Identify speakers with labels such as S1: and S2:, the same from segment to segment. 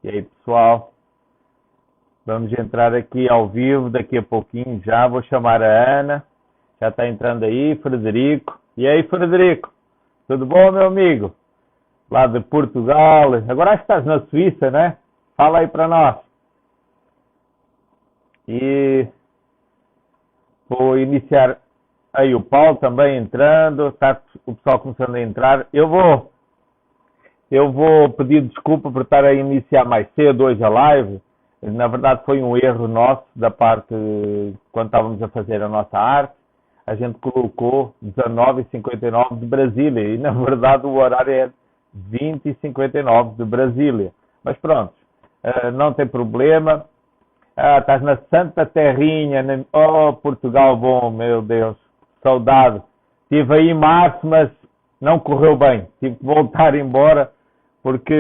S1: E aí, pessoal? Vamos entrar aqui ao vivo daqui a pouquinho já. Vou chamar a Ana. Já está entrando aí, Frederico. E aí, Frederico? Tudo bom, meu amigo? Lá de Portugal. Agora acho que estás na Suíça, né? Fala aí para nós. E vou iniciar aí o Paulo também entrando. Está o pessoal começando a entrar. Eu vou pedir desculpa por estar a iniciar mais cedo hoje a live. Na verdade foi um erro nosso da parte quando estávamos a fazer a nossa arte. A gente colocou 19h59 de Brasília e na verdade o horário é 20h59 de Brasília. Mas pronto, não tem problema. Estás na Santa Terrinha, oh Portugal bom, meu Deus, saudade. Estive aí em março, mas não correu bem. Tive que voltar embora porque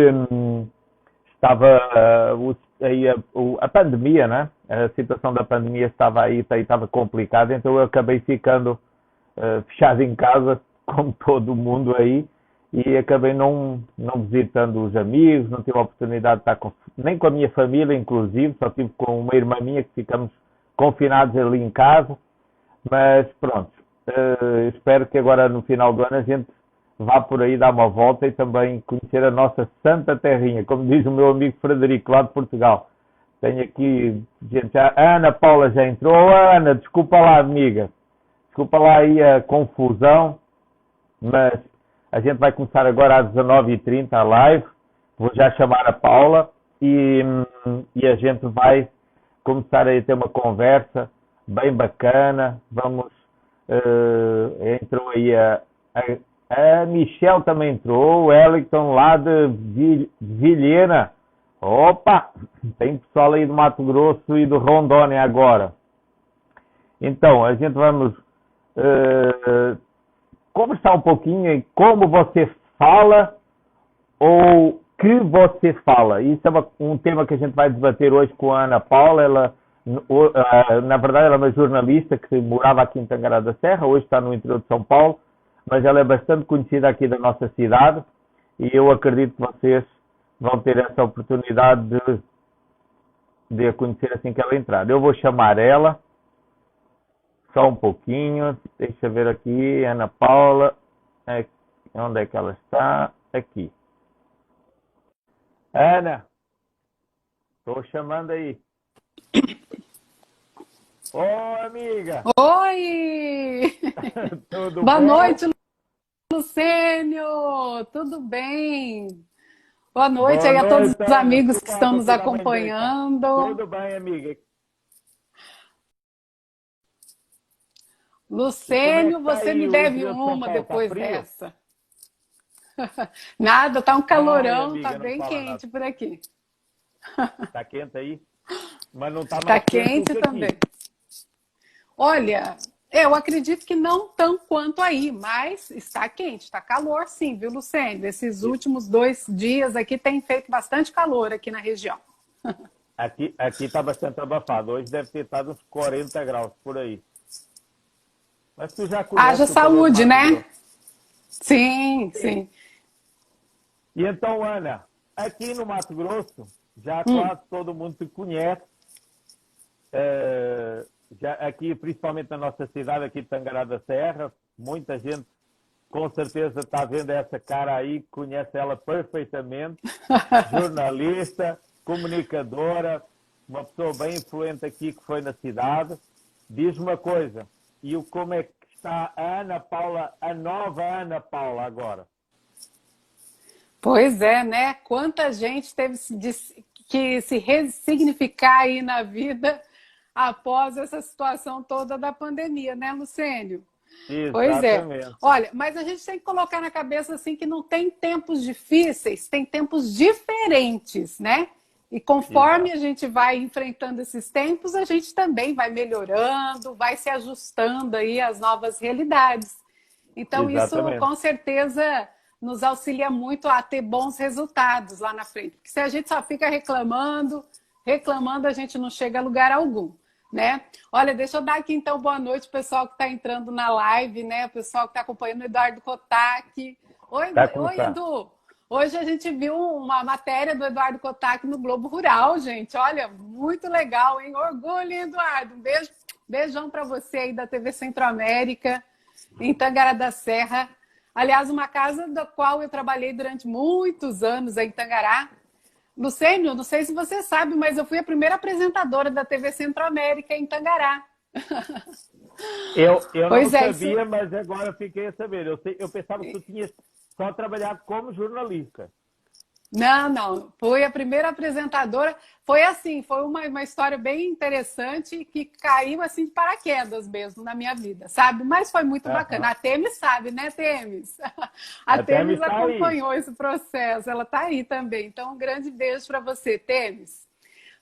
S1: estava aí a pandemia, né? A situação da pandemia estava aí, estava complicada, então eu acabei ficando fechado em casa, como todo mundo aí, e acabei não visitando os amigos, não tive a oportunidade de estar nem com a minha família, inclusive, só tive com uma irmã minha que ficamos confinados ali em casa, mas pronto, espero que agora no final do ano a gente vá por aí dar uma volta e também conhecer a nossa Santa Terrinha, como diz o meu amigo Frederico, lá de Portugal. Tenho aqui gente, a Ana Paula já entrou. Oh, Ana, desculpa lá, amiga. Desculpa lá aí a confusão, mas a gente vai começar agora às 19h30 a live. Vou já chamar a Paula e a gente vai começar a ter uma conversa bem bacana. Vamos, entrou aí a Michelle também entrou, o Wellington lá de Vilhena. Opa, tem pessoal aí do Mato Grosso e do Rondônia agora. Então, a gente vamos conversar um pouquinho em como você fala ou que você fala. Isso é um tema que a gente vai debater hoje com a Ana Paula. Ela, na verdade, ela é uma jornalista que morava aqui em Tangará da Serra, hoje está no interior de São Paulo, mas ela é bastante conhecida aqui da nossa cidade e eu acredito que vocês vão ter essa oportunidade de a conhecer assim que ela entrar. Eu vou chamar ela, só um pouquinho, deixa eu ver aqui, Ana Paula, onde é que ela está? Aqui. Ana, estou chamando aí. Oi, amiga!
S2: Oi!
S1: Tudo
S2: Boa
S1: bom?
S2: noite, Lucênio! Tudo bem? Boa noite
S1: Boa
S2: aí a todos
S1: noite,
S2: os
S1: Ana.
S2: amigos que
S1: Desculpa lá
S2: estão
S1: por
S2: nos
S1: te dar uma endireitada.
S2: acompanhando.
S1: Tudo bem, amiga? E como é que
S2: Lucênio,
S1: está
S2: você
S1: aí
S2: me
S1: o
S2: deve
S1: interior de São
S2: uma
S1: Paulo? Está
S2: depois
S1: frio?
S2: dessa. Nada, tá um
S1: Ai,
S2: calorão, tá
S1: amiga, não
S2: bem
S1: fala nada.
S2: quente por aqui.
S1: Está quente aí? Mas não está
S2: Tá
S1: mais quente do
S2: quente
S1: que
S2: também.
S1: aqui.
S2: Olha, eu acredito que não tão quanto aí, mas está quente, está calor sim, viu, Lucênio? Esses
S1: E
S2: últimos 2 dias aqui tem feito bastante calor aqui na região.
S1: aqui está bastante abafado. Hoje deve ter estado uns 40 graus por aí. Mas tu já
S2: Haja
S1: conheces o calor do
S2: saúde,
S1: Mato
S2: né?
S1: Grosso.
S2: Sim,
S1: Sim.
S2: sim.
S1: E então, Ana, aqui no Mato Grosso, já
S2: Hum.
S1: quase todo mundo te conhece. eh, já aqui, principalmente na nossa cidade, aqui de Tangará da Serra, muita gente com certeza está vendo essa cara aí, conhece ela perfeitamente. Jornalista, comunicadora, uma pessoa bem influente aqui que foi na cidade. Diz uma coisa, como é que está a Ana Paula, a nova Ana Paula agora?
S2: Pois é, né? Quanta gente teve que se ressignificar aí na vida após essa situação toda da pandemia, né, Lucênio? Pois é.
S1: Exatamente.
S2: Olha, mas a gente tem que colocar na cabeça assim que não tem tempos difíceis, tem tempos diferentes, né? E conforme
S1: Exato.
S2: a gente vai enfrentando esses tempos, a gente também vai melhorando, vai se ajustando aí às novas realidades. Então, isso
S1: Exatamente.
S2: com certeza nos auxilia muito a ter bons resultados lá na frente. Porque se a gente só fica reclamando, reclamando, a gente não chega a lugar algum. né? Olha, deixa eu dar aqui então boa noite pro pessoal que está entrando na live, né? O pessoal que está acompanhando o Eduardo Kotak. Oi,
S1: Tá como
S2: oi,
S1: tá?
S2: Edu. Hoje a gente viu uma matéria do Eduardo Kotak no Globo Rural, gente. Olha, muito legal, hein? Orgulho, hein, Eduardo. Um beijo, beijão para você aí da TV Centro-América, em Tangará da Serra. Aliás, uma casa da qual eu trabalhei durante muitos anos aí em Tangará. Lucênio, não sei se você sabe, mas eu fui a primeira apresentadora da TV Centro-América em Tangará.
S1: Eu não
S2: Pois é,
S1: sabia, mas agora fiquei a saber. Eu pensava que tu tinhas só trabalhado como jornalista.
S2: Não, não. Fui a primeira apresentadora. Foi assim, foi uma história bem interessante que caiu assim de paraquedas mesmo na minha vida, sabe? Mas foi muito bacana.
S1: Aham.
S2: A Temis sabe, né, Temis? A
S1: Até me
S2: Temis
S1: está aí.
S2: acompanhou esse processo. Ela está aí também. Então, um grande beijo para você, Temis.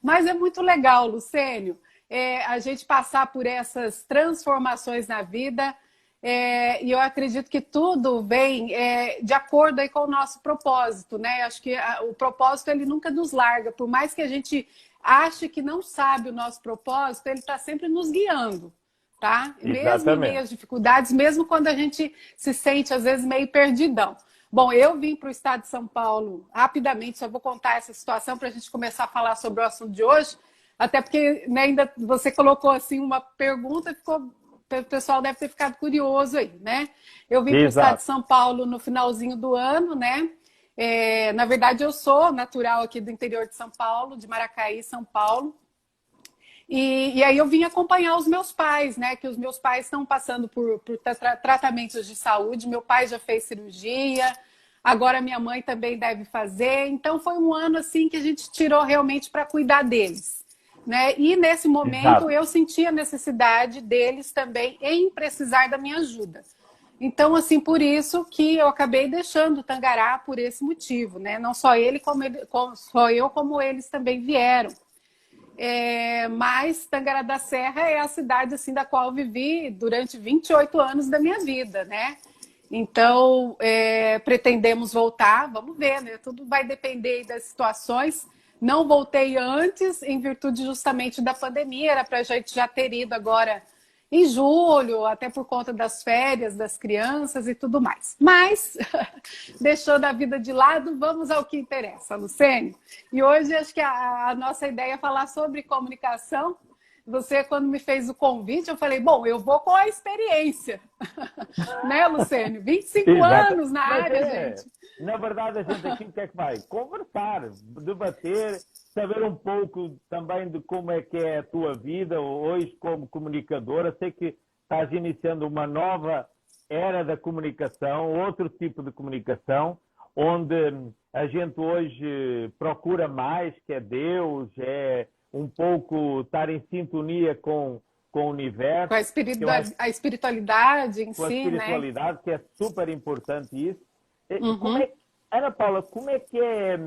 S2: Mas é muito legal, Lucênio, a gente passar por essas transformações na vida. E eu acredito que tudo vem de acordo aí com o nosso propósito, né? Acho que o propósito ele nunca nos larga, por mais que a gente ache que não sabe o nosso propósito, ele está sempre nos guiando, tá? Mesmo em meio
S1: Exatamente.
S2: às dificuldades, mesmo quando a gente se sente às vezes meio perdidão. Bom, eu vim para o estado de São Paulo rapidamente, só vou contar essa situação para a gente começar a falar sobre o assunto de hoje, até porque né, ainda você colocou assim uma pergunta, ficou o pessoal deve ter ficado curioso aí, né? Eu vim para o estado de
S1: Exato.
S2: São Paulo no finalzinho do ano, né? Na verdade, eu sou natural aqui do interior de São Paulo, de Maracaí, São Paulo. E aí eu vim acompanhar os meus pais, né? Que os meus pais estão passando por tratamentos de saúde. Meu pai já fez cirurgia, agora minha mãe também deve fazer. Então foi um ano assim que a gente tirou realmente para cuidar deles. Né? E nesse momento
S1: Exato.
S2: eu senti a necessidade deles também em precisar da minha ajuda. Então, assim, por isso que eu acabei deixando o Tangará por esse motivo, né? Não só só eu, como eles também vieram. Mas Tangará da Serra é a cidade assim da qual eu vivi durante 28 anos da minha vida, né? Então, pretendemos voltar, vamos ver, né? Tudo vai depender das situações. Não voltei antes, em virtude justamente da pandemia, era para a gente já ter ido agora em julho, até por conta das férias das crianças e tudo mais. Mas, deixando a vida de lado, vamos ao que interessa, Lucênio. E hoje acho que a nossa ideia é falar sobre comunicação. Você, quando me fez o convite, eu falei, bom, eu vou com a experiência. Né, Lucênio? 25
S1: Exato.
S2: anos na
S1: Mas
S2: área, gente.
S1: na verdade, a gente aqui o que é que vai? Conversar, debater, saber um pouco também de como é que é a tua vida hoje como comunicadora. Sei que estás iniciando uma nova era da comunicação, outro tipo de comunicação, onde a gente hoje procura mais, que é Deus, é um pouco estar em sintonia com o universo,
S2: Com
S1: que eu acho
S2: a espiritualidade em
S1: com a
S2: si, né?
S1: espiritualidade, que é super importante isso. Como
S2: Uhum.
S1: é, Ana Paula, como é que é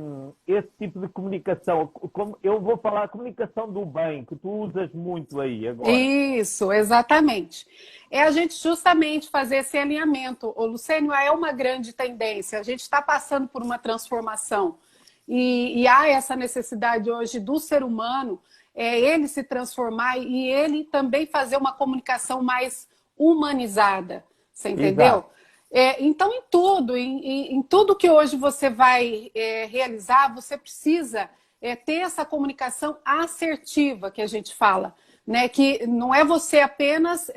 S1: esse tipo de comunicação? Eu vou falar a comunicação do bem, que tu usas muito aí agora.
S2: Isso, exatamente. É a gente justamente fazer esse alinhamento. O Lucênio é uma grande tendência. A gente está passando por uma transformação e há essa necessidade hoje do ser humano, ele se transformar e ele também fazer uma comunicação mais humanizada. Você entendeu?
S1: Exato,
S2: Então, em tudo que hoje você vai realizar, você precisa ter essa comunicação assertiva que a gente fala, né? Que não é você apenas,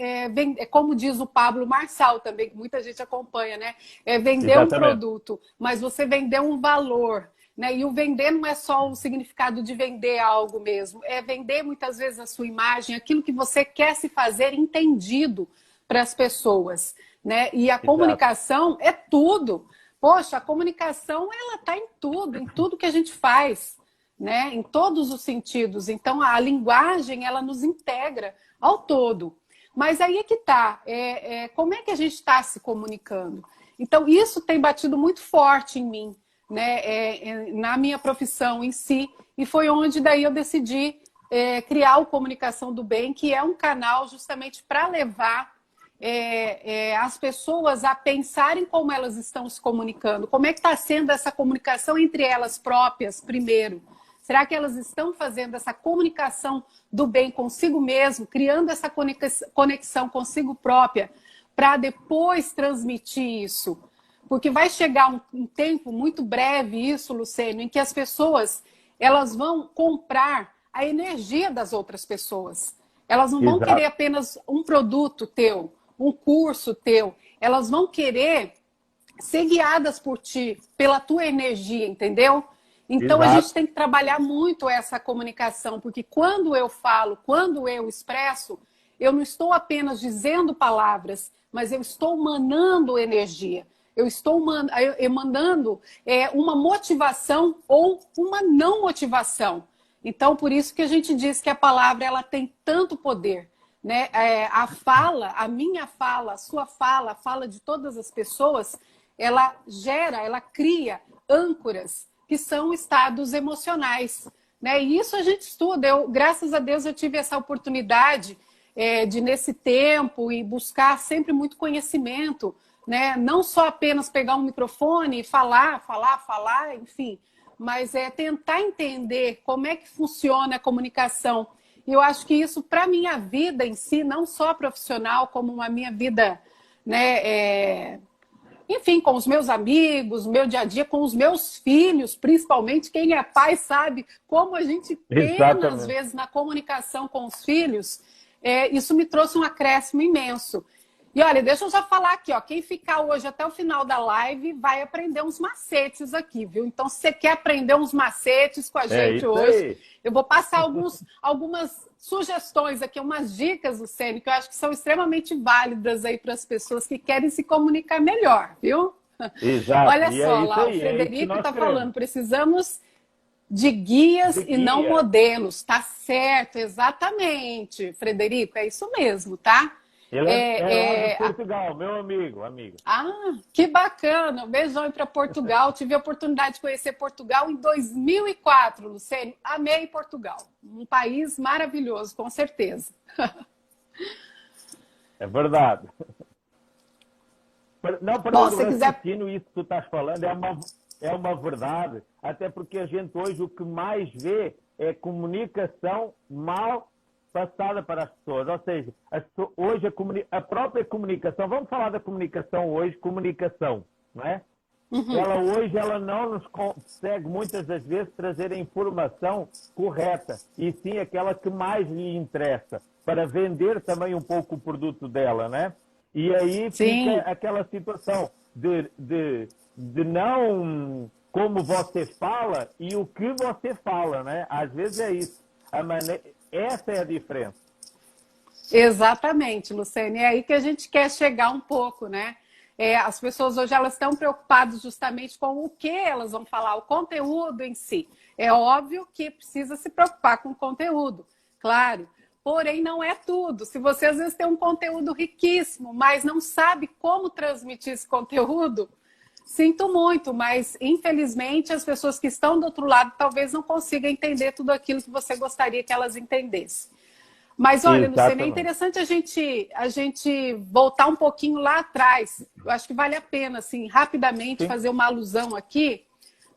S2: como diz o Pablo Marçal também, que muita gente acompanha, né? Vender um
S1: exatamente.
S2: produto, mas você vender um valor. Né? E o vender não é só o significado de vender algo mesmo, é vender muitas vezes a sua imagem, aquilo que você quer se fazer entendido para as pessoas. Né? E a
S1: Exato.
S2: comunicação é tudo. Poxa, a comunicação ela está em tudo que a gente faz, né? Em todos os sentidos. Então a linguagem ela nos integra ao todo. Mas aí é que está. Como é que a gente está se comunicando? Então isso tem batido muito forte em mim, né? Na minha profissão em si. E foi onde daí eu decidi criar o Comunicação do Bem, que é um canal justamente para levar as pessoas a pensarem como elas estão se comunicando, como é que está sendo essa comunicação entre elas próprias, primeiro, Será que elas estão fazendo essa comunicação do bem consigo mesmo, criando essa conexão consigo própria, para depois transmitir isso? Porque vai chegar um tempo muito breve isso, Lucênio, em que as pessoas elas vão comprar a energia das outras pessoas. Elas não vão querer apenas um produto teu, um curso teu. Elas vão querer ser guiadas por ti, pela tua energia, entendeu? Então a gente tem que trabalhar muito essa comunicação, porque quando eu falo, quando eu expresso, eu não estou apenas dizendo palavras, mas eu estou emanando energia. Eu estou emanando uma motivação ou uma não motivação. Então, por isso que a gente diz que a palavra ela tem tanto poder, né? A fala, a minha fala, a sua fala, a fala de todas as pessoas, ela gera, ela cria âncoras que são estados emocionais, né? E isso a gente estuda. Graças a Deus, eu tive essa oportunidade de, nesse tempo, e buscar sempre muito conhecimento, né? Não só apenas pegar um microfone e falar, enfim, mas tentar entender como é que funciona a comunicação. E eu acho que isso, para a minha vida em si, não só profissional, como a minha vida, né, enfim, com os meus amigos, meu dia a dia, com os meus filhos, principalmente. Quem é pai sabe como a gente pena, às vezes, na comunicação com os filhos. Isso me trouxe um acréscimo imenso. E olha, deixa eu já falar aqui, ó, quem ficar hoje até o final da live vai aprender uns macetes aqui, viu? Então, se você quer aprender uns macetes com a gente hoje, eu vou passar algumas sugestões aqui, umas dicas, Lucênio, que eu acho que são extremamente válidas aí para as pessoas que querem se comunicar melhor, viu?
S1: Exato.
S2: Olha só, lá, o Frederico está falando, precisamos de guias e não modelos. Tá certo, exatamente, Frederico, é isso mesmo, tá?
S1: Ele é de Portugal, meu amigo.
S2: Ah, que bacana. Um beijão para Portugal. Tive a oportunidade de conhecer Portugal em 2004, Lucênio. Amei Portugal. Um país maravilhoso, com certeza.
S1: É verdade. Não, para o raciocínio, isso que tu estás falando é uma verdade. Até porque a gente hoje o que mais vê é comunicação mal passada para as pessoas, ou seja, hoje a própria comunicação, vamos falar da comunicação hoje, comunicação, não é? Ela não nos consegue muitas das vezes trazer a informação correta, e sim aquela que mais lhe interessa, para vender também um pouco o produto dela, né? E aí fica aquela situação de não como você fala e o que você fala, né? Às vezes é isso. Essa é a diferença.
S2: Exatamente, Lucene. É aí que a gente quer chegar um pouco, né? As pessoas hoje elas estão preocupadas justamente com o que elas vão falar, o conteúdo em si. É óbvio que precisa se preocupar com o conteúdo, claro. Porém, não é tudo. Se você às vezes tem um conteúdo riquíssimo, mas não sabe como transmitir esse conteúdo, sinto muito, mas infelizmente as pessoas que estão do outro lado talvez não consigam entender tudo aquilo que você gostaria que elas entendessem. Mas olha, Luciana, é interessante a gente voltar um pouquinho lá atrás. Eu acho que vale a pena, assim, rapidamente fazer uma alusão aqui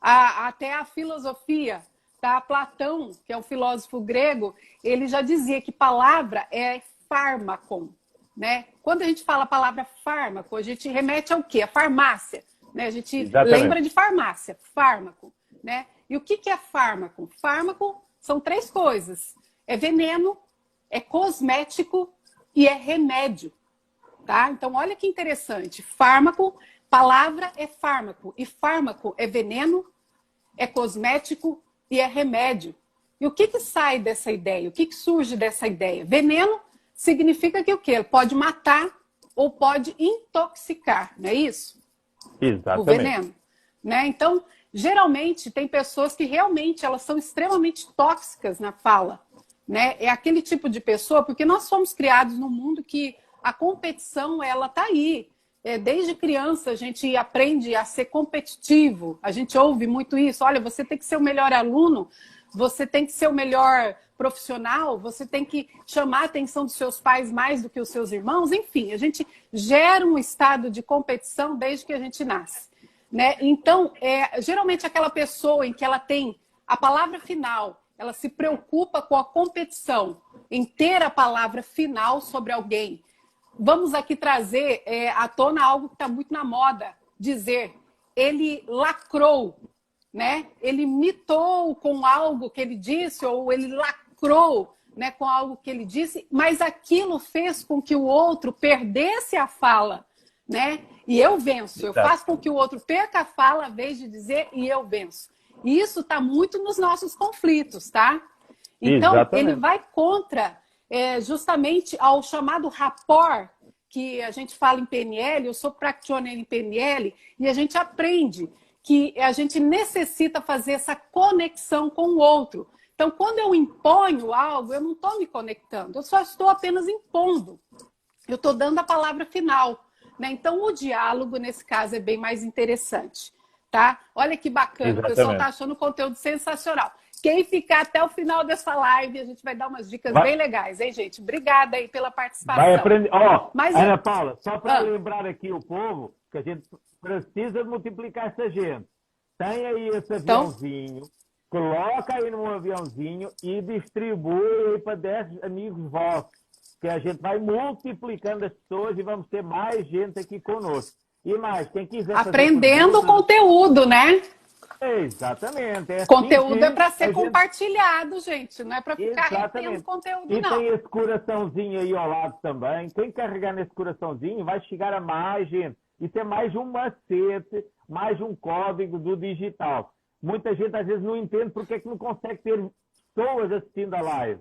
S2: até a filosofia. Tá? Platão, que é um filósofo grego, ele já dizia que palavra é fármaco, né? Quando a gente fala a palavra fármaco, a gente remete ao quê? A farmácia. Né? A gente lembra de farmácia, fármaco, né? E o que é fármaco? Fármaco são 3 coisas. É veneno, é cosmético e é remédio, tá? Então, olha que interessante. Fármaco, palavra é fármaco. E fármaco é veneno, é cosmético e é remédio. E o que sai dessa ideia? O que surge dessa ideia? Veneno significa que o quê? Pode matar ou pode intoxicar, não é isso?
S1: Exatamente.
S2: O veneno, né? Então, geralmente, tem pessoas que realmente elas são extremamente tóxicas na fala, né? É aquele tipo de pessoa, porque nós somos criados num mundo que a competição, ela tá aí. Desde criança, a gente aprende a ser competitivo. A gente ouve muito isso. Olha, você tem que ser o melhor aluno, você tem que ser o melhor profissional, você tem que chamar a atenção dos seus pais mais do que os seus irmãos. Enfim, a gente gera um estado de competição desde que a gente nasce, né? Então, geralmente aquela pessoa em que ela tem a palavra final, ela se preocupa com a competição, em ter a palavra final sobre alguém. Vamos aqui trazer à tona algo que está muito na moda, dizer, ele lacrou, né? Ele mitou com algo que ele disse, ou ele lacrou, né, com algo que ele disse, mas aquilo fez com que o outro perdesse a fala, né? E eu venço. Eu faço com que o outro perca a fala, a vez de dizer, e eu venço. E isso está muito nos nossos conflitos, tá? Então, ele vai contra justamente ao chamado rapport, que a gente fala em PNL, eu sou practitioner em PNL, e a gente aprende que a gente necessita fazer essa conexão com o outro. Então, quando eu imponho algo, eu não estou me conectando, eu só estou apenas impondo. Eu estou dando a palavra final, né? Então, o diálogo, nesse caso, é bem mais interessante, tá? Olha que bacana, exatamente. O pessoal está achando o conteúdo sensacional. Quem ficar até o final dessa live, a gente vai dar umas dicas bem legais, hein, gente? Obrigada aí pela participação.
S1: Vai aprender. Ó, Ana Paula, só para lembrar aqui o povo que a gente precisa multiplicar essa gente. Tem aí esse aviãozinho, coloca aí num aviãozinho e distribui aí para 10 amigos vossos, que a gente vai multiplicando as pessoas e vamos ter mais gente aqui conosco. E mais, quem quiser
S2: aprendendo o conteúdo, né?
S1: Exatamente. É
S2: conteúdo
S1: assim
S2: é para ser compartilhado, gente. Não é para ficar retendo conteúdo,
S1: e
S2: não.
S1: E tem esse coraçãozinho aí ao lado também. Quem carregar nesse coraçãozinho vai chegar a mais gente. Isso é mais um macete, mais um código do digital. Muita gente às vezes não entende porque é que não consegue ter pessoas assistindo a live.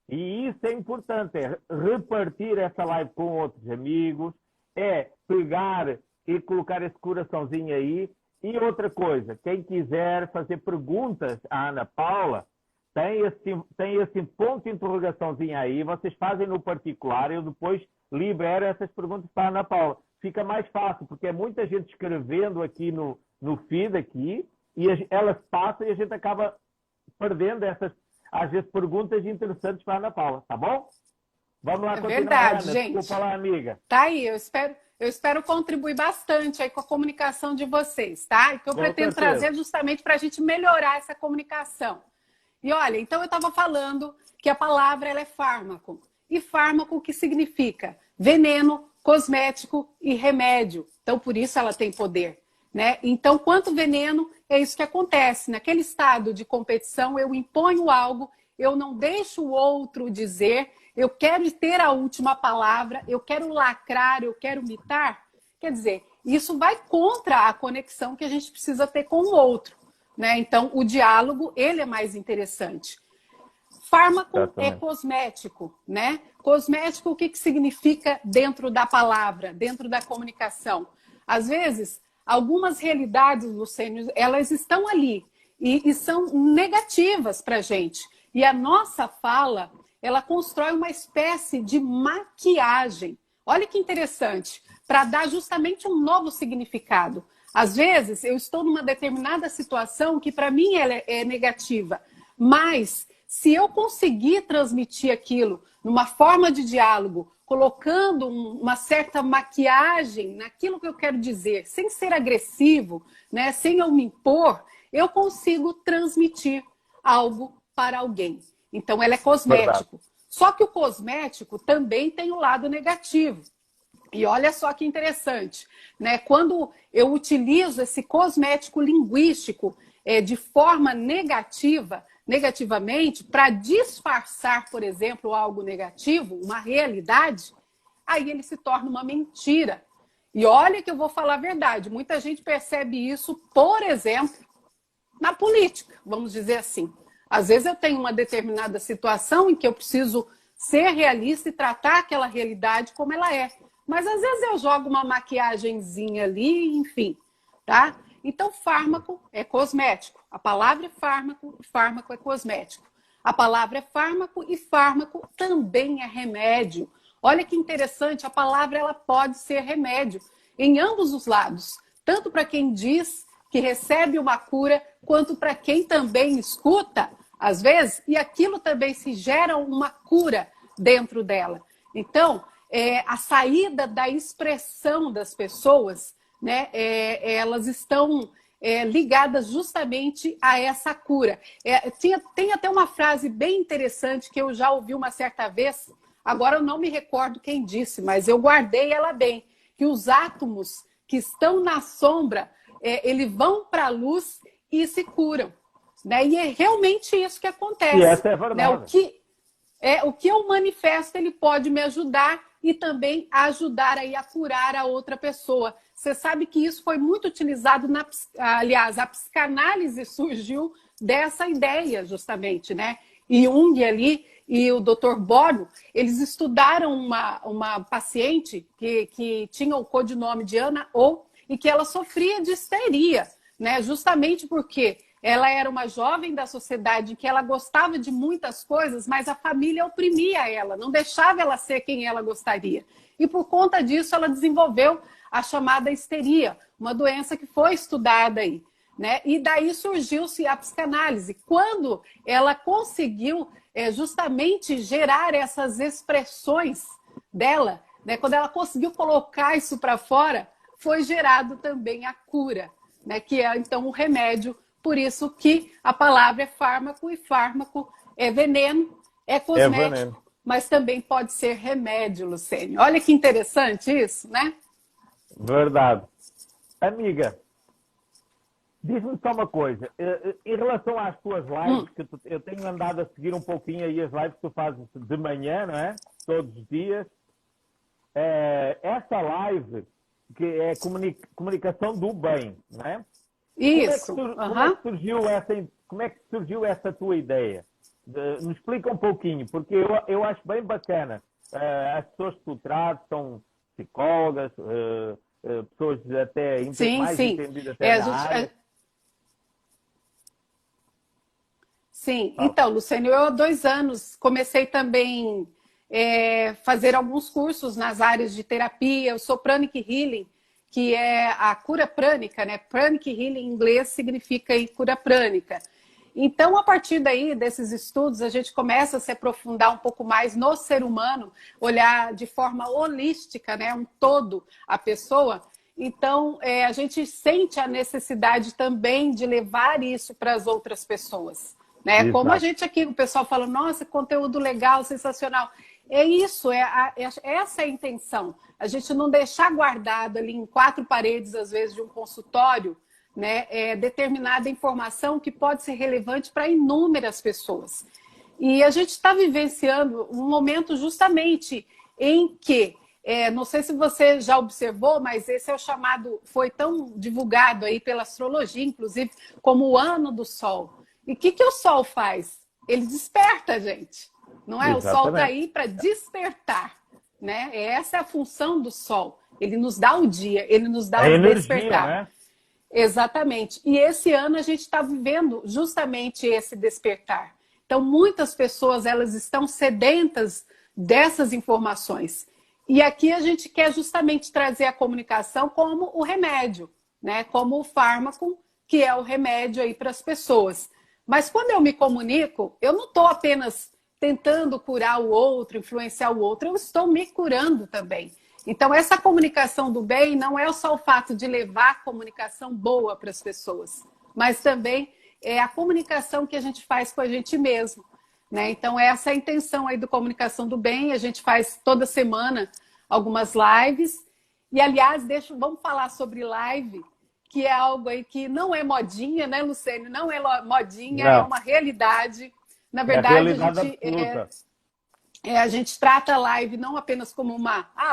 S1: E isso é importante, é repartir essa live com outros amigos, é pegar e colocar esse coraçãozinho aí. E outra coisa, quem quiser fazer perguntas à Ana Paula, tem esse ponto de interrogaçãozinho aí, vocês fazem no particular, eu depois libero essas perguntas para a Ana Paula. Fica mais fácil, porque é muita gente escrevendo aqui no feed aqui, e elas passam e a gente acaba perdendo essas, às vezes, perguntas interessantes para a Ana Paula, tá bom? Vamos lá, continuar,
S2: verdade,
S1: Ana.
S2: gente.
S1: Desculpa lá, amiga.
S2: Tá aí, eu espero contribuir bastante aí com a comunicação de vocês, tá? E que eu pretendo trazer justamente para a gente melhorar essa comunicação. E olha, então eu estava falando que a palavra ela é fármaco. E fármaco o que significa? Veneno, cosmético e remédio. Então, por isso ela tem poder, né? Então, quanto veneno, é isso que acontece. Naquele estado de competição, eu imponho algo, eu não deixo o outro dizer, eu quero ter a última palavra, eu quero lacrar, eu quero mitar. Quer dizer, isso vai contra a conexão que a gente precisa ter com o outro, né? Então, o diálogo, ele é mais interessante. Fármaco é cosmético, né? Cosmético, o que significa dentro da palavra, dentro da comunicação? Às vezes, algumas realidades, Lucênio, elas estão ali e são negativas para a gente. E a nossa fala, ela constrói uma espécie de maquiagem. Olha que interessante, para dar justamente um novo significado. Às vezes, eu estou numa determinada situação que para mim ela é negativa, mas se eu conseguir transmitir aquilo numa forma de diálogo, colocando uma certa maquiagem naquilo que eu quero dizer, sem ser agressivo, né, sem eu me impor, eu consigo transmitir algo para alguém. Então, ela é cosmético. Verdade. Só que o cosmético também tem o lado negativo. E olha só que interessante, né? Quando eu utilizo esse cosmético linguístico de forma negativamente, para disfarçar, por exemplo, algo negativo, uma realidade, aí ele se torna uma mentira. E olha que eu vou falar a verdade, muita gente percebe isso, por exemplo, na política, vamos dizer assim. Às vezes eu tenho uma determinada situação em que eu preciso ser realista e tratar aquela realidade como ela é. Mas às vezes eu jogo uma maquiagenzinha ali, enfim, tá? Então, fármaco é cosmético. A palavra é fármaco, fármaco é cosmético. A palavra é fármaco e fármaco também é remédio. Olha que interessante, a palavra ela pode ser remédio em ambos os lados. Tanto para quem diz que recebe uma cura, quanto para quem também escuta, às vezes, e aquilo também se gera uma cura dentro dela. Então, a saída da expressão das pessoas, né, elas estão ligadas justamente a essa cura. Tem até uma frase bem interessante que eu já ouvi uma certa vez, agora eu não me recordo quem disse, mas eu guardei ela bem, que os átomos que estão na sombra, eles vão para a luz e se curam. Né? E é realmente isso que acontece.
S1: E essa é a verdade.
S2: Né? O que eu manifesto, ele pode me ajudar e também ajudar aí a curar a outra pessoa. Você sabe que isso foi muito utilizado, aliás, a psicanálise surgiu dessa ideia, justamente, né? E Jung ali e o Dr. Bono, eles estudaram uma paciente que tinha o codinome de Ana O e que ela sofria de histeria, né? Justamente porque ela era uma jovem da sociedade que ela gostava de muitas coisas, mas a família oprimia ela, não deixava ela ser quem ela gostaria. E por conta disso ela desenvolveu a chamada histeria, uma doença que foi estudada aí. Né? E daí surgiu-se a psicanálise. Quando ela conseguiu justamente gerar essas expressões dela, né? Quando ela conseguiu colocar isso para fora, foi gerado também a cura, né? Que é então o remédio. Por isso que a palavra é fármaco, e fármaco é veneno, é cosmético, mas também pode ser remédio, Lucênio. Olha que interessante isso, né?
S1: Verdade. Amiga, diz-me só uma coisa. Em relação às tuas lives, que eu tenho andado a seguir um pouquinho aí as lives que tu fazes de manhã, não é? Todos os dias. Essa live, que é comunicação do bem, não é?
S2: Isso.
S1: Como é que surgiu essa tua ideia? Me explica um pouquinho, porque eu acho bem bacana. As pessoas que tu tratas são psicólogas, pessoas até mais entendidas até na área.
S2: Sim, então, Lucênio, eu há 2 anos comecei também fazer alguns cursos nas áreas de terapia. Eu sou Pranic Healing, que é a cura prânica, né? Pranic Healing em inglês significa aí cura prânica. Então, a partir daí, desses estudos, a gente começa a se aprofundar um pouco mais no ser humano, olhar de forma holística, né? Um todo, a pessoa. Então, a gente sente a necessidade também de levar isso para as outras pessoas. Né? Como a gente aqui, o pessoal fala, nossa, conteúdo legal, sensacional. É isso, essa é a intenção. A gente não deixar guardado ali em 4 paredes, às vezes, de um consultório, né, determinada informação que pode ser relevante para inúmeras pessoas. E a gente está vivenciando um momento justamente em que, não sei se você já observou, mas esse é o chamado, foi tão divulgado aí pela astrologia, inclusive, como o ano do Sol. E o que o Sol faz? Ele desperta a gente, não é? Exatamente. O Sol está aí para despertar, né? Essa é a função do Sol. Ele nos dá o dia, ele nos dá o despertar. Né? Exatamente. E esse ano a gente está vivendo justamente esse despertar. Então, muitas pessoas elas estão sedentas dessas informações. E aqui a gente quer justamente trazer a comunicação como o remédio, né? Como o fármaco, que é o remédio aí para as pessoas. Mas quando eu me comunico, eu não estou apenas tentando curar o outro, influenciar o outro, eu estou me curando também. Então, essa comunicação do bem não é só o fato de levar comunicação boa para as pessoas, mas também é a comunicação que a gente faz com a gente mesmo. Né? Então, essa é a intenção aí do Comunicação do Bem. A gente faz toda semana algumas lives. E, aliás, vamos falar sobre live, que é algo aí que não é modinha, né, Lucênio? Não é modinha, não. É uma realidade. Na verdade, a gente trata a live não apenas como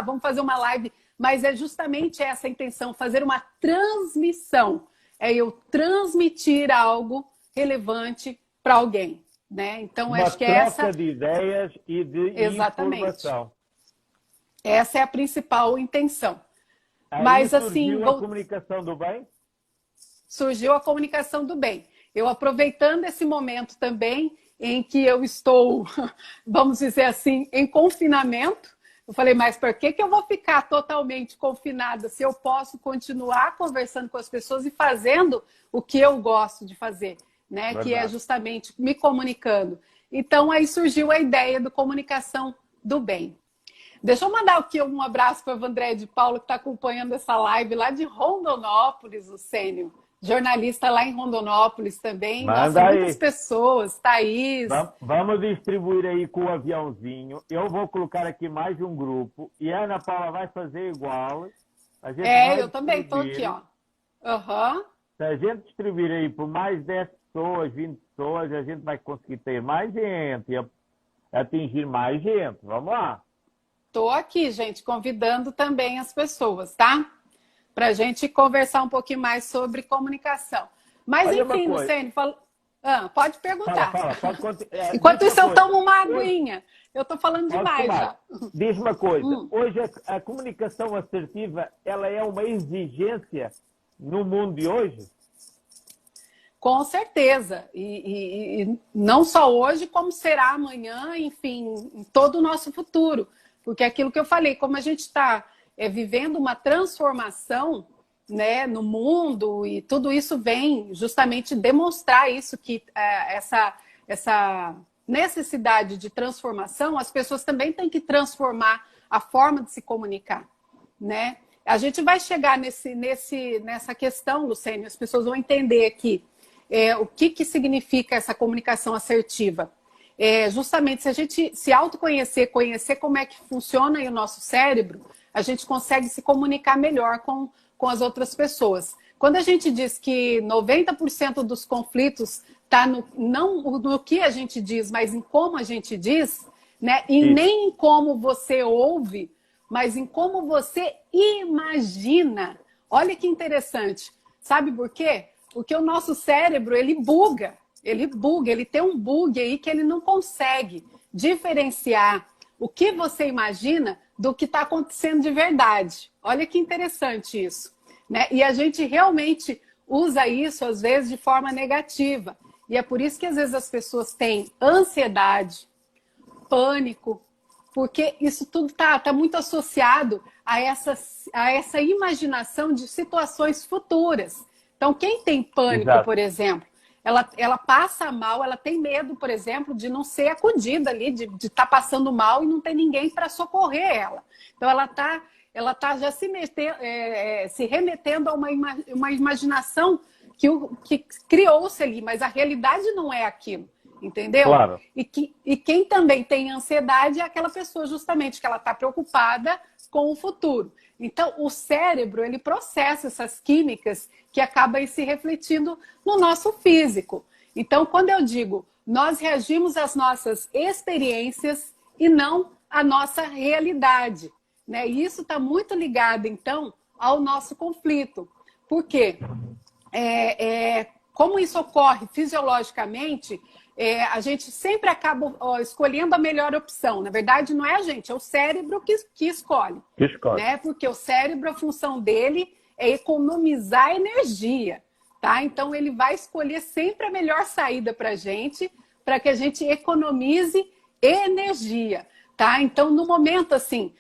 S2: vamos fazer uma live, mas é justamente essa a intenção, fazer uma transmissão. É eu transmitir algo relevante para alguém. Né? Então, acho que
S1: uma troca de ideias e de informação.
S2: Essa é a principal intenção.
S1: Aí mas surgiu a comunicação do bem?
S2: Surgiu a comunicação do bem. Eu aproveitando esse momento também em que eu estou, vamos dizer assim, em confinamento, eu falei, mas por que eu vou ficar totalmente confinada se eu posso continuar conversando com as pessoas e fazendo o que eu gosto de fazer, né? Que é justamente me comunicando. Então, aí surgiu a ideia do Comunicação do Bem. Deixa eu mandar aqui um abraço para o André de Paulo, que está acompanhando essa live lá de Rondonópolis, Lucênio. jornalista lá em Rondonópolis também. Nossa,
S1: Manda
S2: muitas
S1: aí.
S2: pessoas, Thaís.
S1: Vamos distribuir aí com o aviãozinho. Eu vou colocar aqui mais um grupo e a Ana Paula vai fazer igual. A gente vai
S2: Eu também estou aqui,
S1: distribuir.
S2: ó. Aham.
S1: Se a gente distribuir aí por mais 10 pessoas, 20 pessoas, a gente vai conseguir ter mais gente e atingir mais gente. Vamos lá.
S2: Estou aqui, gente, convidando também as pessoas, tá? Para a gente conversar um pouquinho mais sobre comunicação. Mas,
S1: Olha
S2: enfim, Luciene, pode perguntar. Enquanto isso, eu tomo uma aguinha. Eu estou falando demais já.
S1: Diz uma coisa. Hoje, a comunicação assertiva, ela é uma exigência no mundo de hoje?
S2: Com certeza. E não só hoje, como será amanhã, enfim, em todo o nosso futuro. Porque aquilo que eu falei, como a gente está vivendo uma transformação, né, no mundo, e tudo isso vem justamente demonstrar isso, que essa necessidade de transformação, as pessoas também têm que transformar a forma de se comunicar, né? A gente vai chegar nessa questão, Lucênio, as pessoas vão entender que o que significa essa comunicação assertiva. Justamente, se a gente se autoconhecer, conhecer como é que funciona aí o nosso cérebro, a gente consegue se comunicar melhor com as outras pessoas. Quando a gente diz que 90% dos conflitos está não no que a gente diz, mas em como a gente diz, né? E nem em como você ouve, mas em como você imagina. Olha que interessante. Sabe por quê? Porque o nosso cérebro, ele buga, ele tem um bug aí que ele não consegue diferenciar o que você imagina do que está acontecendo de verdade. Olha que interessante isso, né? E a gente realmente usa isso, às vezes, de forma negativa. E é por isso que, às vezes, as pessoas têm ansiedade, pânico, porque isso tudo está muito associado a essa imaginação de situações futuras. Então, quem tem pânico,
S1: Exato.
S2: por exemplo, ela passa mal, ela tem medo, por exemplo, de não ser acudida ali, de estar passando mal e não ter ninguém para socorrer ela. Então, ela tá já se remetendo a uma imaginação que criou-se ali, mas a realidade não é aquilo, entendeu?
S1: Claro.
S2: E quem também tem ansiedade é aquela pessoa justamente que ela está preocupada com o futuro. Então, o cérebro, ele processa essas químicas que acabam se refletindo no nosso físico. Então, quando eu digo, nós reagimos às nossas experiências e não à nossa realidade, né? E isso está muito ligado, então, ao nosso conflito. Por quê? Como isso ocorre fisiologicamente, a gente sempre acaba escolhendo a melhor opção. Na verdade, não é a gente, é o cérebro que escolhe. Né? Porque o cérebro, a função dele é economizar energia. Tá? Então, ele vai escolher sempre a melhor saída para que a gente economize energia. Tá? Então, no momento, assim,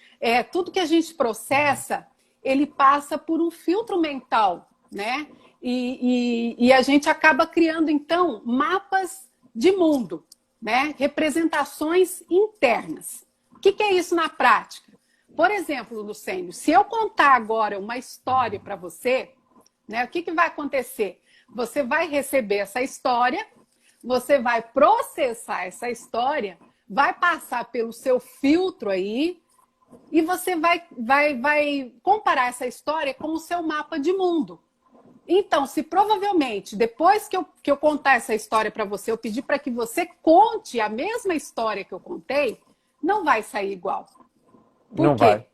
S2: tudo que a gente processa, ele passa por um filtro mental, né? E a gente acaba criando, então, mapas de mundo, né? Representações internas. O que é isso na prática? Por exemplo, Lucênio, se eu contar agora uma história para você, né, o que vai acontecer? Você vai receber essa história, você vai processar essa história, vai passar pelo seu filtro aí e você vai comparar essa história com o seu mapa de mundo. Então, se provavelmente, depois que eu contar essa história para você, eu pedir para que você conte a mesma história que eu contei, não vai sair igual. Por quê?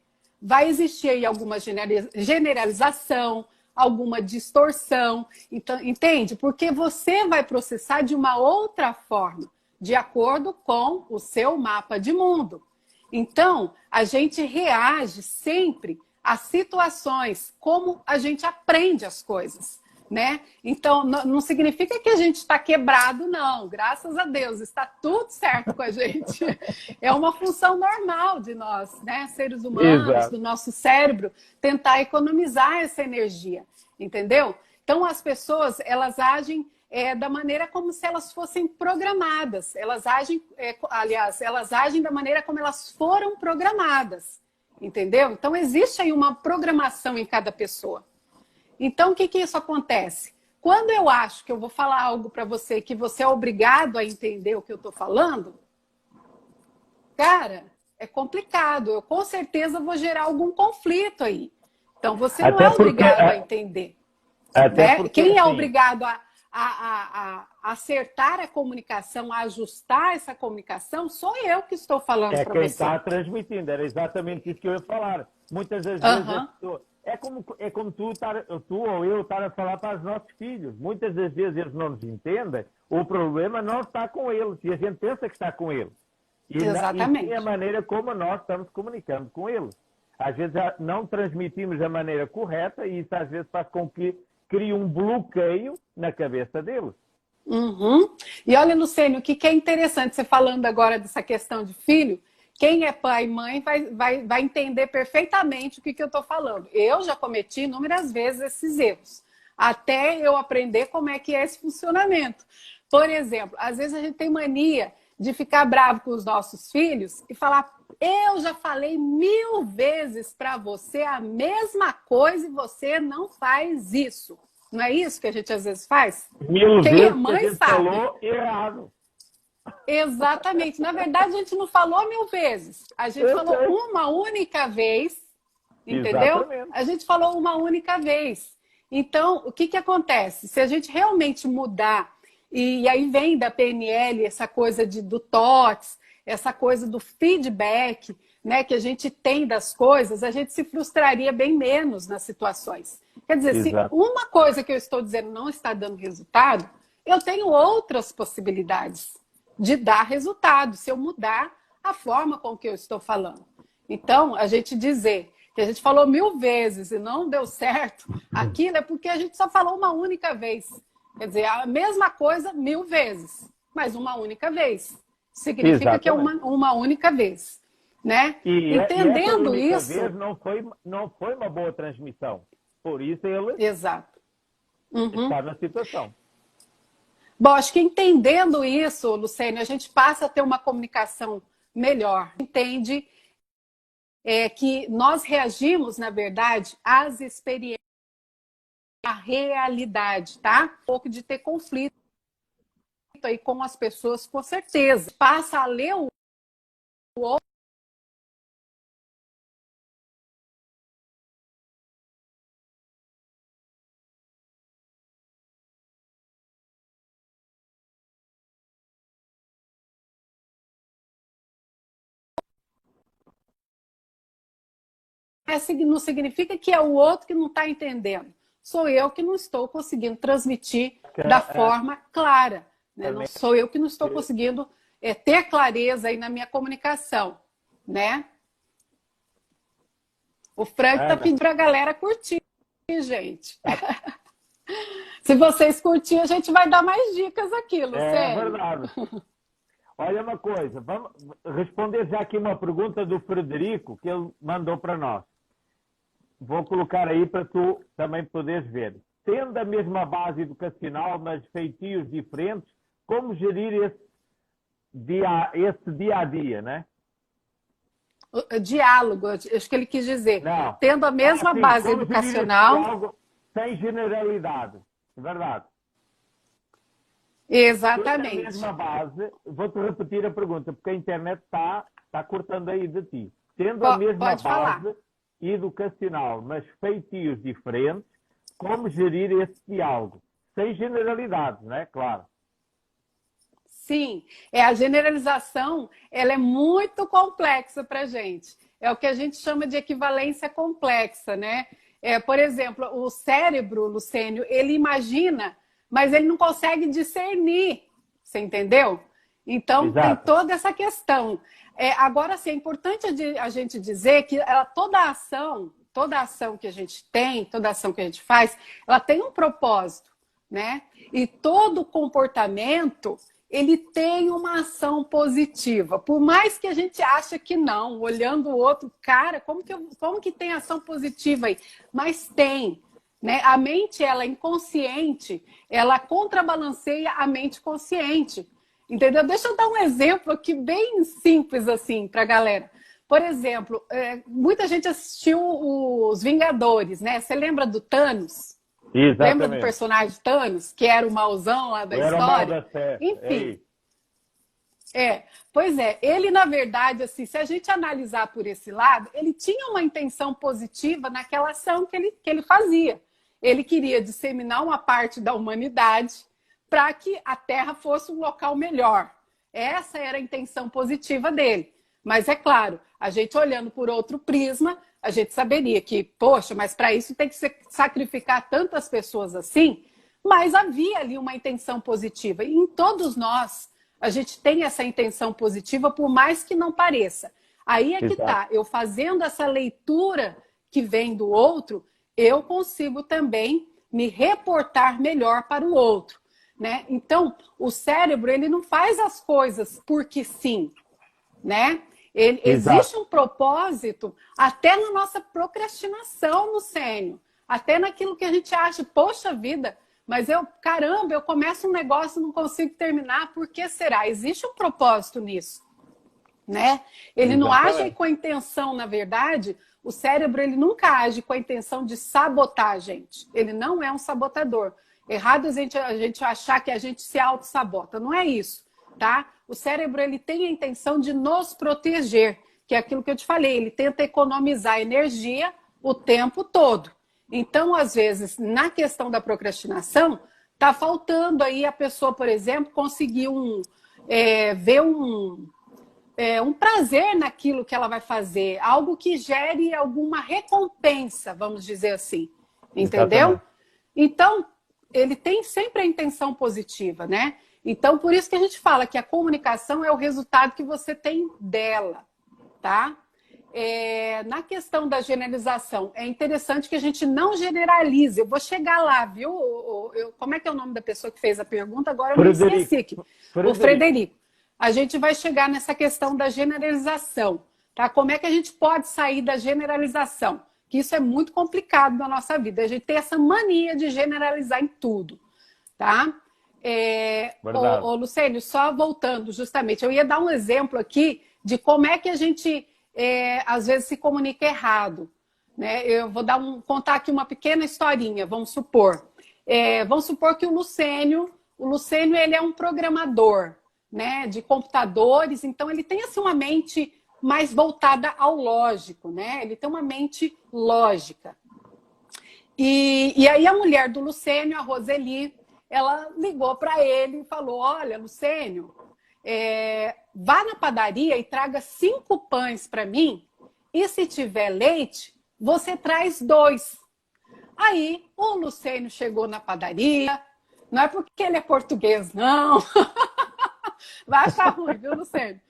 S2: Vai existir aí alguma generalização, alguma distorção. Então, entende? Porque você vai processar de uma outra forma, de acordo com o seu mapa de mundo. Então, a gente reage sempre as situações, como a gente aprende as coisas, né? Então, não significa que a gente está quebrado, não. Graças a Deus, está tudo certo com a gente. É uma função normal de nós, né? Seres humanos, Exato. Do nosso cérebro, tentar economizar essa energia, entendeu? Então, as pessoas, elas agem da maneira como se elas fossem programadas. Elas agem, elas agem da maneira como elas foram programadas. Entendeu? Então, existe aí uma programação em cada pessoa. Então, o que isso acontece? Quando eu acho que eu vou falar algo para você que você é obrigado a entender o que eu estou falando, cara, é complicado. Eu com certeza vou gerar algum conflito aí. Então, você não
S1: Até
S2: é
S1: porque,
S2: obrigado a entender.
S1: até
S2: Né?
S1: porque
S2: Quem é
S1: assim,
S2: obrigado a acertar a comunicação, a ajustar essa comunicação, sou eu que estou falando
S1: é
S2: para
S1: quem
S2: você.
S1: está transmitindo, era exatamente isso que eu ia falar. Muitas das vezes a
S2: Aham.
S1: pessoa. É como tu ou eu estar a falar para os nossos filhos. Muitas das vezes eles não nos entendem, o problema não está com eles, e a gente pensa que está com eles. E sim a
S2: Exatamente.
S1: maneira como nós estamos comunicando com eles. Às vezes não transmitimos da maneira correta e isso às vezes faz com que crie um bloqueio na cabeça deles.
S2: Uhum. E olha, Lucênio, o que é interessante, você falando agora dessa questão de filho, quem é pai e mãe vai entender perfeitamente o que eu estou falando. Eu já cometi inúmeras vezes esses erros, até eu aprender como é que é esse funcionamento. Por exemplo, às vezes a gente tem mania de ficar bravo com os nossos filhos e falar: eu já falei 1000 vezes para você a mesma coisa e você não faz isso. Não é isso que a gente às vezes faz?
S1: 1000
S2: Quem é
S1: vezes que a
S2: mãe
S1: gente
S2: sabe.
S1: falou errado.
S2: Exatamente. Na verdade, a gente não falou 1000 vezes. A gente
S1: Eu
S2: falou
S1: sei.
S2: uma única vez, entendeu?
S1: Exatamente.
S2: A gente falou uma única vez. Então, o que acontece? Se a gente realmente mudar, e aí vem da PNL essa coisa do TOTS, essa coisa do feedback, né, que a gente tem das coisas, a gente se frustraria bem menos nas situações. Quer dizer, se
S1: Exato.
S2: uma coisa que eu estou dizendo não está dando resultado, eu tenho outras possibilidades de dar resultado, se eu mudar a forma com que eu estou falando. Então, a gente dizer que a gente falou 1000 vezes e não deu certo, aquilo é porque a gente só falou uma única vez. Quer dizer, a mesma coisa 1000 vezes, mas uma única vez. Significa que é
S1: Exatamente.
S2: uma única vez. Né?
S1: E essa
S2: Entendendo
S1: única
S2: isso...
S1: vez não foi uma boa transmissão. Por isso ele
S2: Exato. Uhum.
S1: está na situação.
S2: Bom, acho que entendendo isso, Lucênio, a gente passa a ter uma comunicação melhor. Entende que nós reagimos, na verdade, às experiências, à realidade, tá? Um pouco de ter conflito aí com as pessoas, com certeza. Passa a ler o outro. Não significa que é o outro que não está entendendo. Sou eu que não estou conseguindo transmitir da forma clara. Né? Não sou eu que não estou conseguindo ter clareza aí na minha comunicação. Né? O Frank está pedindo para a galera curtir, gente. Se vocês curtirem, a gente vai dar mais dicas aqui, Lucênio.
S1: É verdade. Olha uma coisa, vamos responder já aqui uma pergunta do Frederico que ele mandou para nós. Vou colocar aí para tu também poderes ver. Tendo a mesma base educacional, mas feitios diferentes, como gerir esse dia a dia, né?
S2: O diálogo, acho que ele quis dizer.
S1: Não.
S2: Tendo a mesma base
S1: como
S2: educacional.
S1: gerir esse diálogo sem generalidade. Verdade.
S2: Exatamente.
S1: Tendo a mesma base, vou-te repetir a pergunta, porque a internet está cortando aí de ti. Tendo a mesma base educacional, mas feitios diferentes, como gerir esse diálogo? Sem generalidades, não é? Claro.
S2: Sim, a generalização ela é muito complexa para a gente. É o que a gente chama de equivalência complexa, né? Por exemplo, o cérebro, Lucênio, ele imagina, mas ele não consegue discernir, você entendeu? Então,
S1: Exato.
S2: tem toda essa questão. Agora, sim, é importante a gente dizer que toda ação que a gente tem, toda ação que a gente faz, ela tem um propósito, né? E todo comportamento, ele tem uma ação positiva. Por mais que a gente ache que não, olhando o outro, cara, como que tem ação positiva aí? Mas tem. Né? A mente, ela é inconsciente, ela contrabalanceia a mente consciente. Entendeu? Deixa eu dar um exemplo aqui bem simples assim para a galera. Por exemplo, muita gente assistiu os Vingadores, né? Você lembra do Thanos? Lembra do
S1: Exatamente.
S2: personagem Thanos, que era o mauzão lá da
S1: Era o mal
S2: história?
S1: da fé. É
S2: Enfim,
S1: isso.
S2: pois é, ele na verdade, assim, se a gente analisar por esse lado, ele tinha uma intenção positiva naquela ação que ele fazia. Ele queria disseminar uma parte da humanidade para que a Terra fosse um local melhor. Essa era a intenção positiva dele. Mas é claro, a gente olhando por outro prisma, a gente saberia que, poxa, mas para isso tem que sacrificar tantas pessoas assim. Mas havia ali uma intenção positiva. E em todos nós, a gente tem essa intenção positiva, por mais que não pareça. Aí é que
S1: Exato.
S2: tá. Eu fazendo essa leitura que vem do outro, eu consigo também me reportar melhor para o outro, né? Então, o cérebro, ele não faz as coisas porque sim, né? Existe
S1: Exato.
S2: um propósito até na nossa procrastinação, Lucênio. Até naquilo que a gente acha, poxa vida, mas caramba, eu começo um negócio e não consigo terminar, por que será? Existe um propósito nisso, né? Ele não age
S1: Exatamente.
S2: com a intenção, na verdade, o cérebro ele nunca age com a intenção de sabotar a gente. Ele não é um sabotador. Errado a gente achar que a gente se auto-sabota. Não é isso, tá? O cérebro ele tem a intenção de nos proteger, que é aquilo que eu te falei. Ele tenta economizar energia o tempo todo. Então, às vezes, na questão da procrastinação, tá faltando aí a pessoa, por exemplo, conseguir ver um prazer naquilo que ela vai fazer, algo que gere alguma recompensa, vamos dizer assim, entendeu?
S1: Exatamente.
S2: Então, ele tem sempre a intenção positiva, né? Então, por isso que a gente fala que a comunicação é o resultado que você tem dela, tá? Na questão da generalização, é interessante que a gente não generalize. Eu vou chegar lá, viu? Como é que é o nome da pessoa que fez a pergunta? Agora eu me esqueci aqui.
S1: Frederico.
S2: O
S1: Frederico.
S2: Frederico. A gente vai chegar nessa questão da generalização, tá? Como é que a gente pode sair da generalização? Que isso é muito complicado na nossa vida. A gente tem essa mania de generalizar em tudo, tá?
S1: Verdade.
S2: Lucênio, só voltando justamente, eu ia dar um exemplo aqui de como é que a gente às vezes se comunica errado, né? Eu vou contar aqui uma pequena historinha, vamos supor. Vamos supor que o Lucênio ele é um programador, né, de computadores, então ele tem assim uma mente mais voltada ao lógico, né? Ele tem uma mente lógica. E aí a mulher do Lucênio, a Roseli, ela ligou para ele e falou: olha, Lucênio, vá na padaria e traga 5 pães para mim, e se tiver leite, você traz 2. Aí o Lucênio chegou na padaria, não é porque ele é português, não. Vai achar ruim, viu, Lucênio?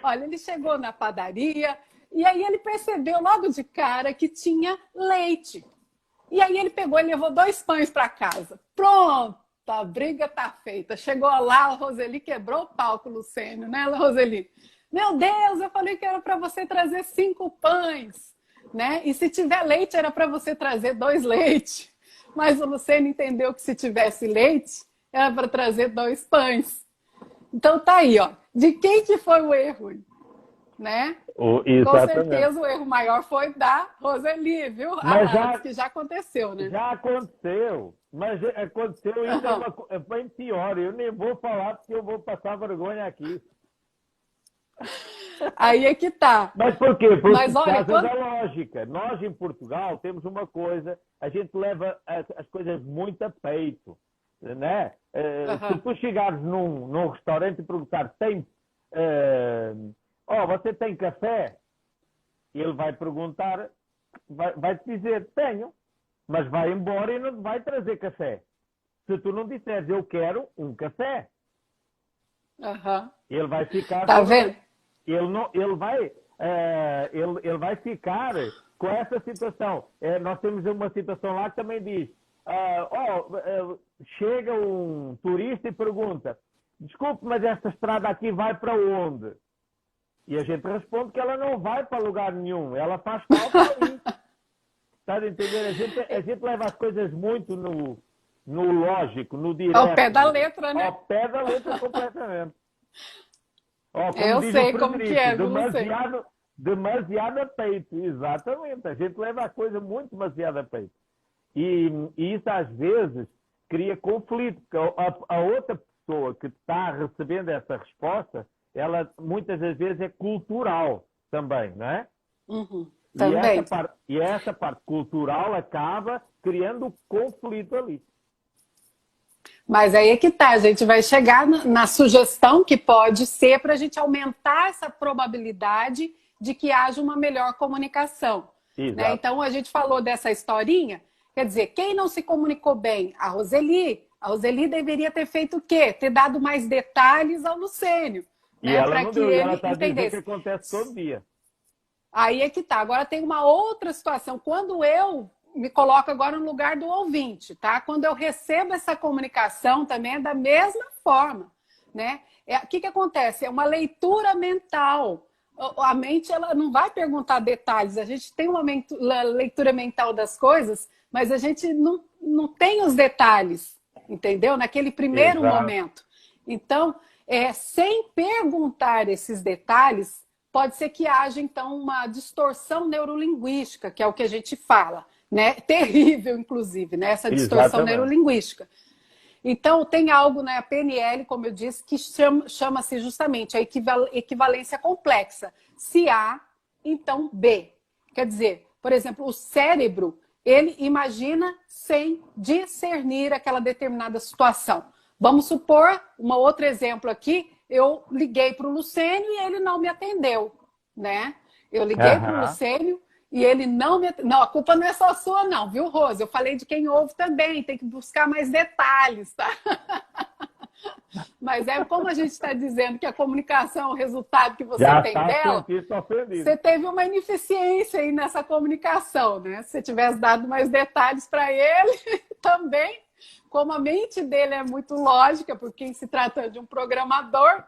S2: Olha, ele chegou na padaria e aí ele percebeu logo de cara que tinha leite. E aí ele pegou e levou 2 pães para casa. Pronto, a briga tá feita. Chegou lá, a Roseli quebrou o pau com o Lucênio, né, Roseli? Meu Deus, eu falei que era para você trazer 5 pães, né? E se tiver leite, era para você trazer 2 leites. Mas o Lucênio entendeu que se tivesse leite, era para trazer 2 pães. Então tá aí, ó. De quem que foi o erro, né? Com
S1: Exatamente.
S2: certeza o erro maior foi da Roseli, viu?
S1: Mas
S2: Diz que já aconteceu, né?
S1: já aconteceu. Mas aconteceu ainda bem pior. Eu nem vou falar porque eu vou passar vergonha aqui.
S2: Aí é que tá.
S1: Mas por quê?
S2: Mas
S1: Por
S2: olha,
S1: causa da lógica. Nós, em Portugal, temos uma coisa, a gente leva as coisas muito a peito. Né? Se tu chegares num restaurante e perguntar, você tem café? Ele vai perguntar, vai-te dizer, tenho, mas vai embora e não vai trazer café. Se tu não disseres, eu quero um café, ele vai ficar...
S2: Tá vendo?
S1: Ele vai ficar com essa situação. Nós temos uma situação lá que também diz, chega um turista e pergunta, desculpe, mas esta estrada aqui vai para onde? E a gente responde que ela não vai para lugar nenhum, ela faz falta ali. Está a entender? A gente leva as coisas muito no lógico, no direto.
S2: Ao pé da letra, né?
S1: Ao pé da letra completamente.
S2: Eu sei como que é, viu,
S1: demasiado a peito, exatamente. A gente leva a coisa muito demasiado a peito. E isso, às vezes, cria conflito, porque a outra pessoa que está recebendo essa resposta, ela muitas das vezes é cultural também, não é?
S2: Uhum.
S1: E
S2: Também.
S1: essa parte cultural acaba criando conflito ali.
S2: Mas aí é que tá, a gente vai chegar na sugestão que pode ser para a gente aumentar essa probabilidade de que haja uma melhor comunicação. Né?
S1: Exato.
S2: Então a gente falou dessa historinha, quer dizer, quem não se comunicou bem? A Roseli deveria ter feito o quê? Ter dado mais detalhes ao Lucênio,
S1: E
S2: né?
S1: ela
S2: Para
S1: não
S2: que
S1: deu, e ela
S2: ele
S1: está dizendo que
S2: entendesse.
S1: acontece todo dia.
S2: Aí é que tá. Agora tem uma outra situação. Quando eu me coloco agora no lugar do ouvinte, tá? Quando eu recebo essa comunicação também é da mesma forma, né? O que acontece? É uma leitura mental. A mente ela não vai perguntar detalhes. A gente tem uma leitura mental das coisas, mas a gente não tem os detalhes, entendeu? Naquele primeiro
S1: Exato.
S2: momento. Então, sem perguntar esses detalhes, pode ser que haja, então, uma distorção neurolinguística, que é o que a gente fala, né? Terrível, inclusive, né? Essa distorção
S1: Exatamente.
S2: neurolinguística. Então, tem algo na PNL, como eu disse, que chama-se justamente a equivalência complexa. Se A, então B. Quer dizer, por exemplo, o cérebro, ele imagina sem discernir aquela determinada situação. Vamos supor, um outro exemplo aqui, eu liguei para o Lucênio e ele não me atendeu, né? Eu liguei para o Lucênio e ele não me atendeu. Não, a culpa não é só sua não, viu, Rose? Eu falei de quem ouve também, tem que buscar mais detalhes, tá? Mas é como a gente está dizendo que a comunicação é o resultado que você
S1: Já
S2: tem
S1: está
S2: dela,
S1: ofendido.
S2: você teve uma ineficiência aí nessa comunicação, né? Se você tivesse dado mais detalhes para ele, também, como a mente dele é muito lógica, porque se trata de um programador,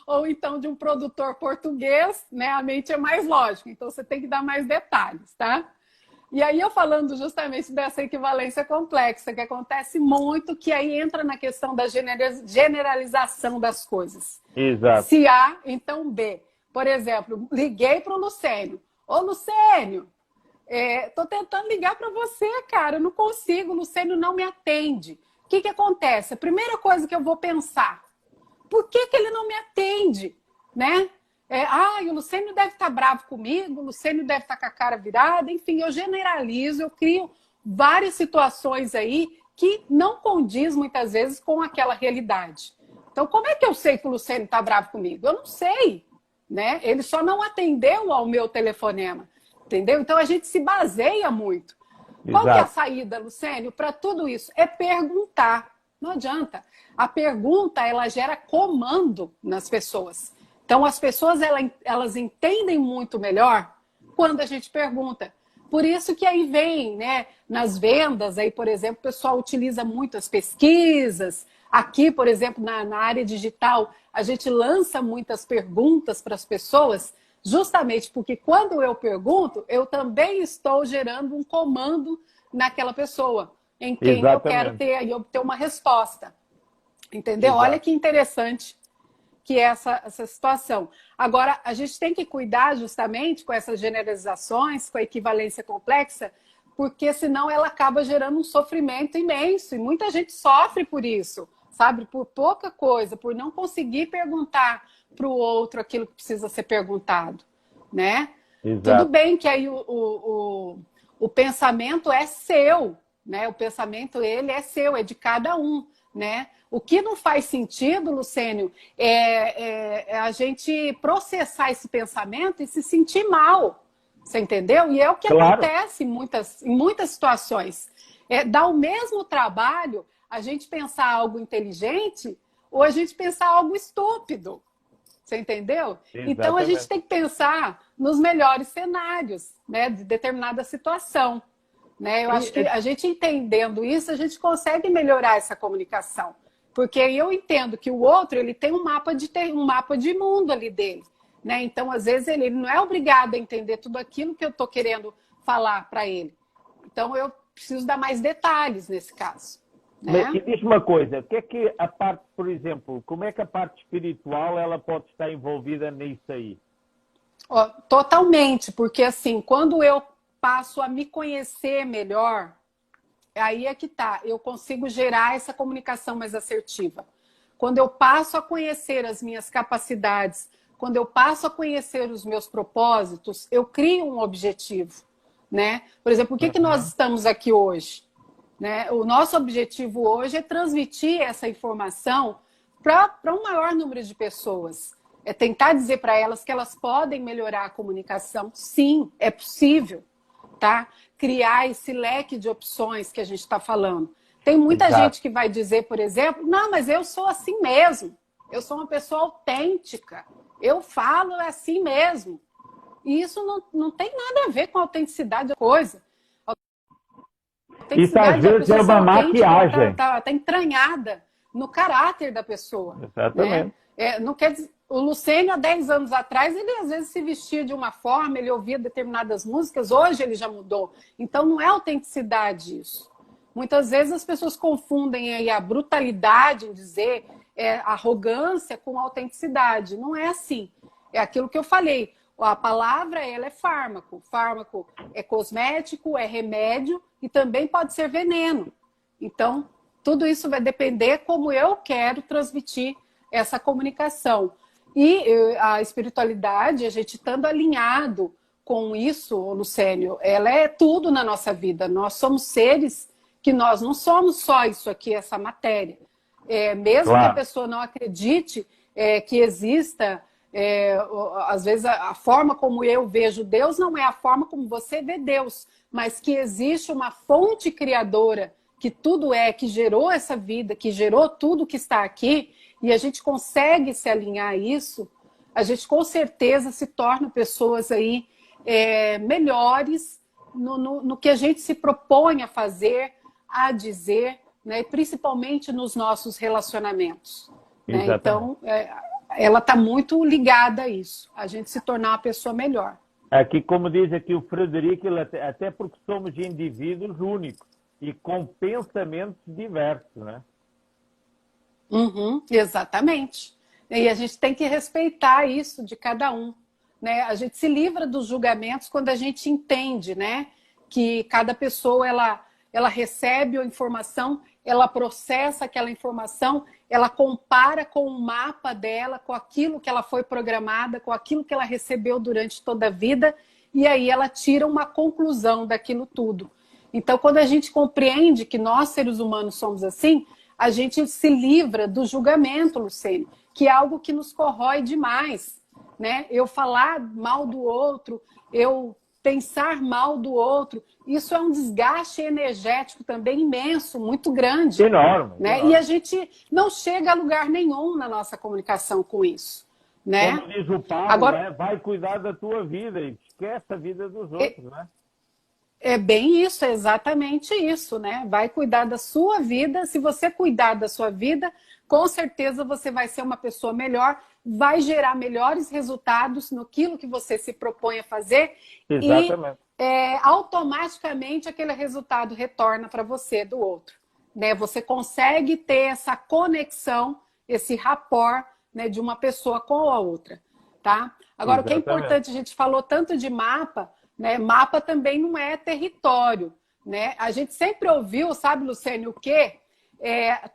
S2: ou então de um produtor português, né? A mente é mais lógica, então você tem que dar mais detalhes, tá? E aí eu falando justamente dessa equivalência complexa, que acontece muito, que aí entra na questão da generalização das coisas.
S1: Exato.
S2: Se A, então B. Por exemplo, liguei para o Lucênio. Ô, Lucênio, tô tentando ligar para você, cara, eu não consigo, o Lucênio não me atende. O que acontece? A primeira coisa que eu vou pensar, por que ele não me atende, né? O Lucênio deve estar bravo comigo, o Lucênio deve estar com a cara virada, enfim, eu generalizo, eu crio várias situações aí que não condiz muitas vezes com aquela realidade. Então, como é que eu sei que o Lucênio está bravo comigo? Eu não sei, né? Ele só não atendeu ao meu telefonema, entendeu? Então, a gente se baseia muito. Qual que é a saída, Lucênio, para tudo isso? É perguntar. Não adianta. A pergunta, ela gera comando nas pessoas. Então, as pessoas, elas entendem muito melhor quando a gente pergunta. Por isso que aí vem, né, nas vendas, aí, por exemplo, o pessoal utiliza muito as pesquisas. Aqui, por exemplo, na área digital, a gente lança muitas perguntas para as pessoas, justamente porque quando eu pergunto, eu também estou gerando um comando naquela pessoa, em quem eu quero ter e obter uma resposta. Entendeu?
S1: Exato.
S2: Olha que interessante que é essa situação. Agora, a gente tem que cuidar justamente com essas generalizações, com a equivalência complexa, porque senão ela acaba gerando um sofrimento imenso. E muita gente sofre por isso, sabe? Por pouca coisa, por não conseguir perguntar para o outro aquilo que precisa ser perguntado, né?
S1: Exato.
S2: Tudo bem que aí o pensamento é seu, né? O pensamento, ele é seu, é de cada um, né? O que não faz sentido, Lucênio, é a gente processar esse pensamento e se sentir mal. Você entendeu? E é o que acontece em muitas situações. Dá o mesmo trabalho a gente pensar algo inteligente ou a gente pensar algo estúpido. Você entendeu?
S1: Exatamente.
S2: Então a gente tem que pensar nos melhores cenários, né, de determinada situação. Né? Eu acho que a gente entendendo isso, a gente consegue melhorar essa comunicação. Porque eu entendo que o outro, ele tem um mapa de mundo ali dele, né? Então, às vezes, ele não é obrigado a entender tudo aquilo que eu estou querendo falar para ele. Então, eu preciso dar mais detalhes nesse caso. Né?
S1: E diz uma coisa, o que é que a parte, por exemplo, como é que a parte espiritual ela pode estar envolvida nisso aí?
S2: Totalmente, porque assim, quando eu passo a me conhecer melhor, aí é que tá, eu consigo gerar essa comunicação mais assertiva. Quando eu passo a conhecer as minhas capacidades, quando eu passo a conhecer os meus propósitos, eu crio um objetivo, né? Por exemplo, por que nós estamos aqui hoje? Né? O nosso objetivo hoje é transmitir essa informação para um maior número de pessoas. É tentar dizer para elas que elas podem melhorar a comunicação. Sim, é possível, tá? Criar esse leque de opções que a gente está falando. Tem muita gente que vai dizer, por exemplo, não, mas eu sou assim mesmo. Eu sou uma pessoa autêntica. Eu falo assim mesmo. E isso não tem nada a ver com autenticidade da coisa.
S1: Isso às vezes é uma maquiagem.
S2: Tá entranhada no caráter da pessoa.
S1: Exatamente.
S2: Né? Não quer dizer, o Lucênio, há 10 anos atrás, ele às vezes se vestia de uma forma, ele ouvia determinadas músicas, hoje ele já mudou. Então não é autenticidade isso. Muitas vezes as pessoas confundem aí a brutalidade em dizer arrogância com autenticidade. Não é assim. É aquilo que eu falei. A palavra, ela é fármaco. Fármaco é cosmético, é remédio e também pode ser veneno. Então, tudo isso vai depender como eu quero transmitir essa comunicação. E a espiritualidade, a gente estando alinhado com isso, Lucênio, ela é tudo na nossa vida. Nós somos seres que nós não somos só isso aqui, essa matéria. Mesmo que a pessoa não acredite que exista... às vezes a forma como eu vejo Deus não é a forma como você vê Deus, mas que existe uma fonte criadora que tudo que gerou essa vida, que gerou tudo que está aqui, e a gente consegue se alinhar a isso, a gente com certeza se torna pessoas aí melhores no que a gente se propõe a fazer, a dizer, né? Principalmente nos nossos relacionamentos. Né? Então, ela está muito ligada a isso, a gente se tornar uma pessoa melhor.
S1: Aqui, como diz aqui o Frederico, até porque somos indivíduos únicos e com pensamentos diversos, né?
S2: Exatamente. E a gente tem que respeitar isso de cada um. Né? A gente se livra dos julgamentos quando a gente entende, né, que cada pessoa ela recebe a informação, ela processa aquela informação, ela compara com o mapa dela, com aquilo que ela foi programada, com aquilo que ela recebeu durante toda a vida, e aí ela tira uma conclusão daquilo tudo. Então, quando a gente compreende que nós, seres humanos, somos assim, a gente se livra do julgamento, Lucênio, que é algo que nos corrói demais. Né? Eu falar mal do outro, eu pensar mal do outro, isso é um desgaste energético também imenso, muito grande.
S1: Enorme.
S2: Né?
S1: Enorme.
S2: E a gente não chega a lugar nenhum na nossa comunicação com isso. Né?
S1: Como diz o Paulo,
S2: agora,
S1: né? Vai cuidar da tua vida e esquece a vida dos outros. Né?
S2: É bem isso, é exatamente isso. Né? Vai cuidar da sua vida. Se você cuidar da sua vida, com certeza você vai ser uma pessoa melhor, vai gerar melhores resultados naquilo que você se propõe a fazer.
S1: Exatamente.
S2: E automaticamente aquele resultado retorna para você do outro. Né? Você consegue ter essa conexão, esse rapport, né, de uma pessoa com a outra. Tá? Agora, o que é importante, a gente falou tanto de mapa, né? Mapa também não é território. Né? A gente sempre ouviu, sabe, Lucênio, o quê?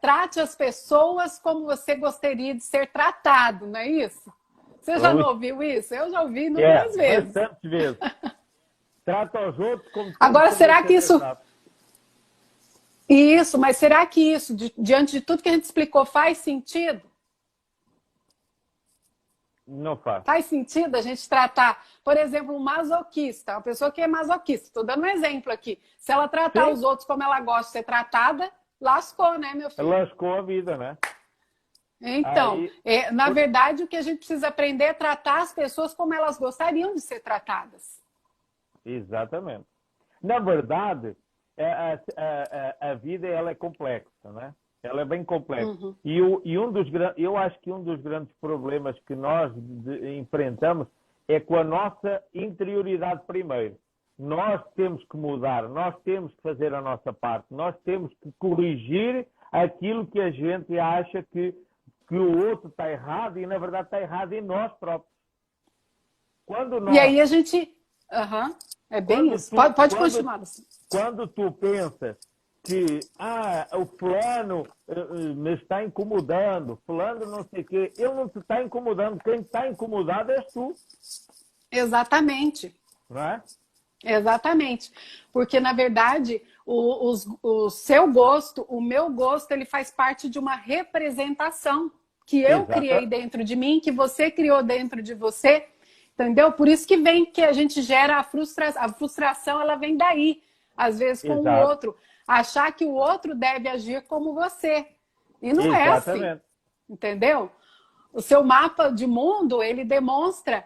S2: Trate as pessoas como você gostaria de ser tratado, não é isso? Você já não ouviu isso? Eu já ouvi inúmeras vezes.
S1: Bastante vezes. Trata os outros como...
S2: Agora, será que isso... Isso, mas será que isso, diante de tudo que a gente explicou, faz sentido?
S1: Não faz.
S2: Faz sentido a gente tratar, por exemplo, um masoquista, uma pessoa que é masoquista. Estou dando um exemplo aqui. Se ela tratar os outros como ela gosta de ser tratada, lascou, né, meu filho?
S1: Lascou a vida, né?
S2: Então, na verdade, o que a gente precisa aprender é tratar as pessoas como elas gostariam de ser tratadas.
S1: Exatamente. Na verdade, a vida ela é complexa, né? Ela é bem complexa. E eu acho que um dos grandes problemas que nós enfrentamos é com a nossa interioridade primeiro. Nós temos que mudar, nós temos que fazer a nossa parte, nós temos que corrigir aquilo que a gente acha que o outro está errado e, na verdade, está errado em nós próprios.
S2: E aí a gente... É bem isso. Pode continuar, Luciano.
S1: Quando tu pensas que o fulano me está incomodando, fulano não sei o quê, ele não te está incomodando, quem está incomodado és tu.
S2: Exatamente.
S1: Não é?
S2: Exatamente. Porque, na verdade, o seu gosto, o meu gosto, ele faz parte de uma representação que eu criei dentro de mim, que você criou dentro de você, entendeu? Por isso que vem que a gente gera a frustração. A frustração, ela vem daí, às vezes com o outro. Achar que o outro deve agir como você. E não é assim, entendeu? O seu mapa de mundo, ele demonstra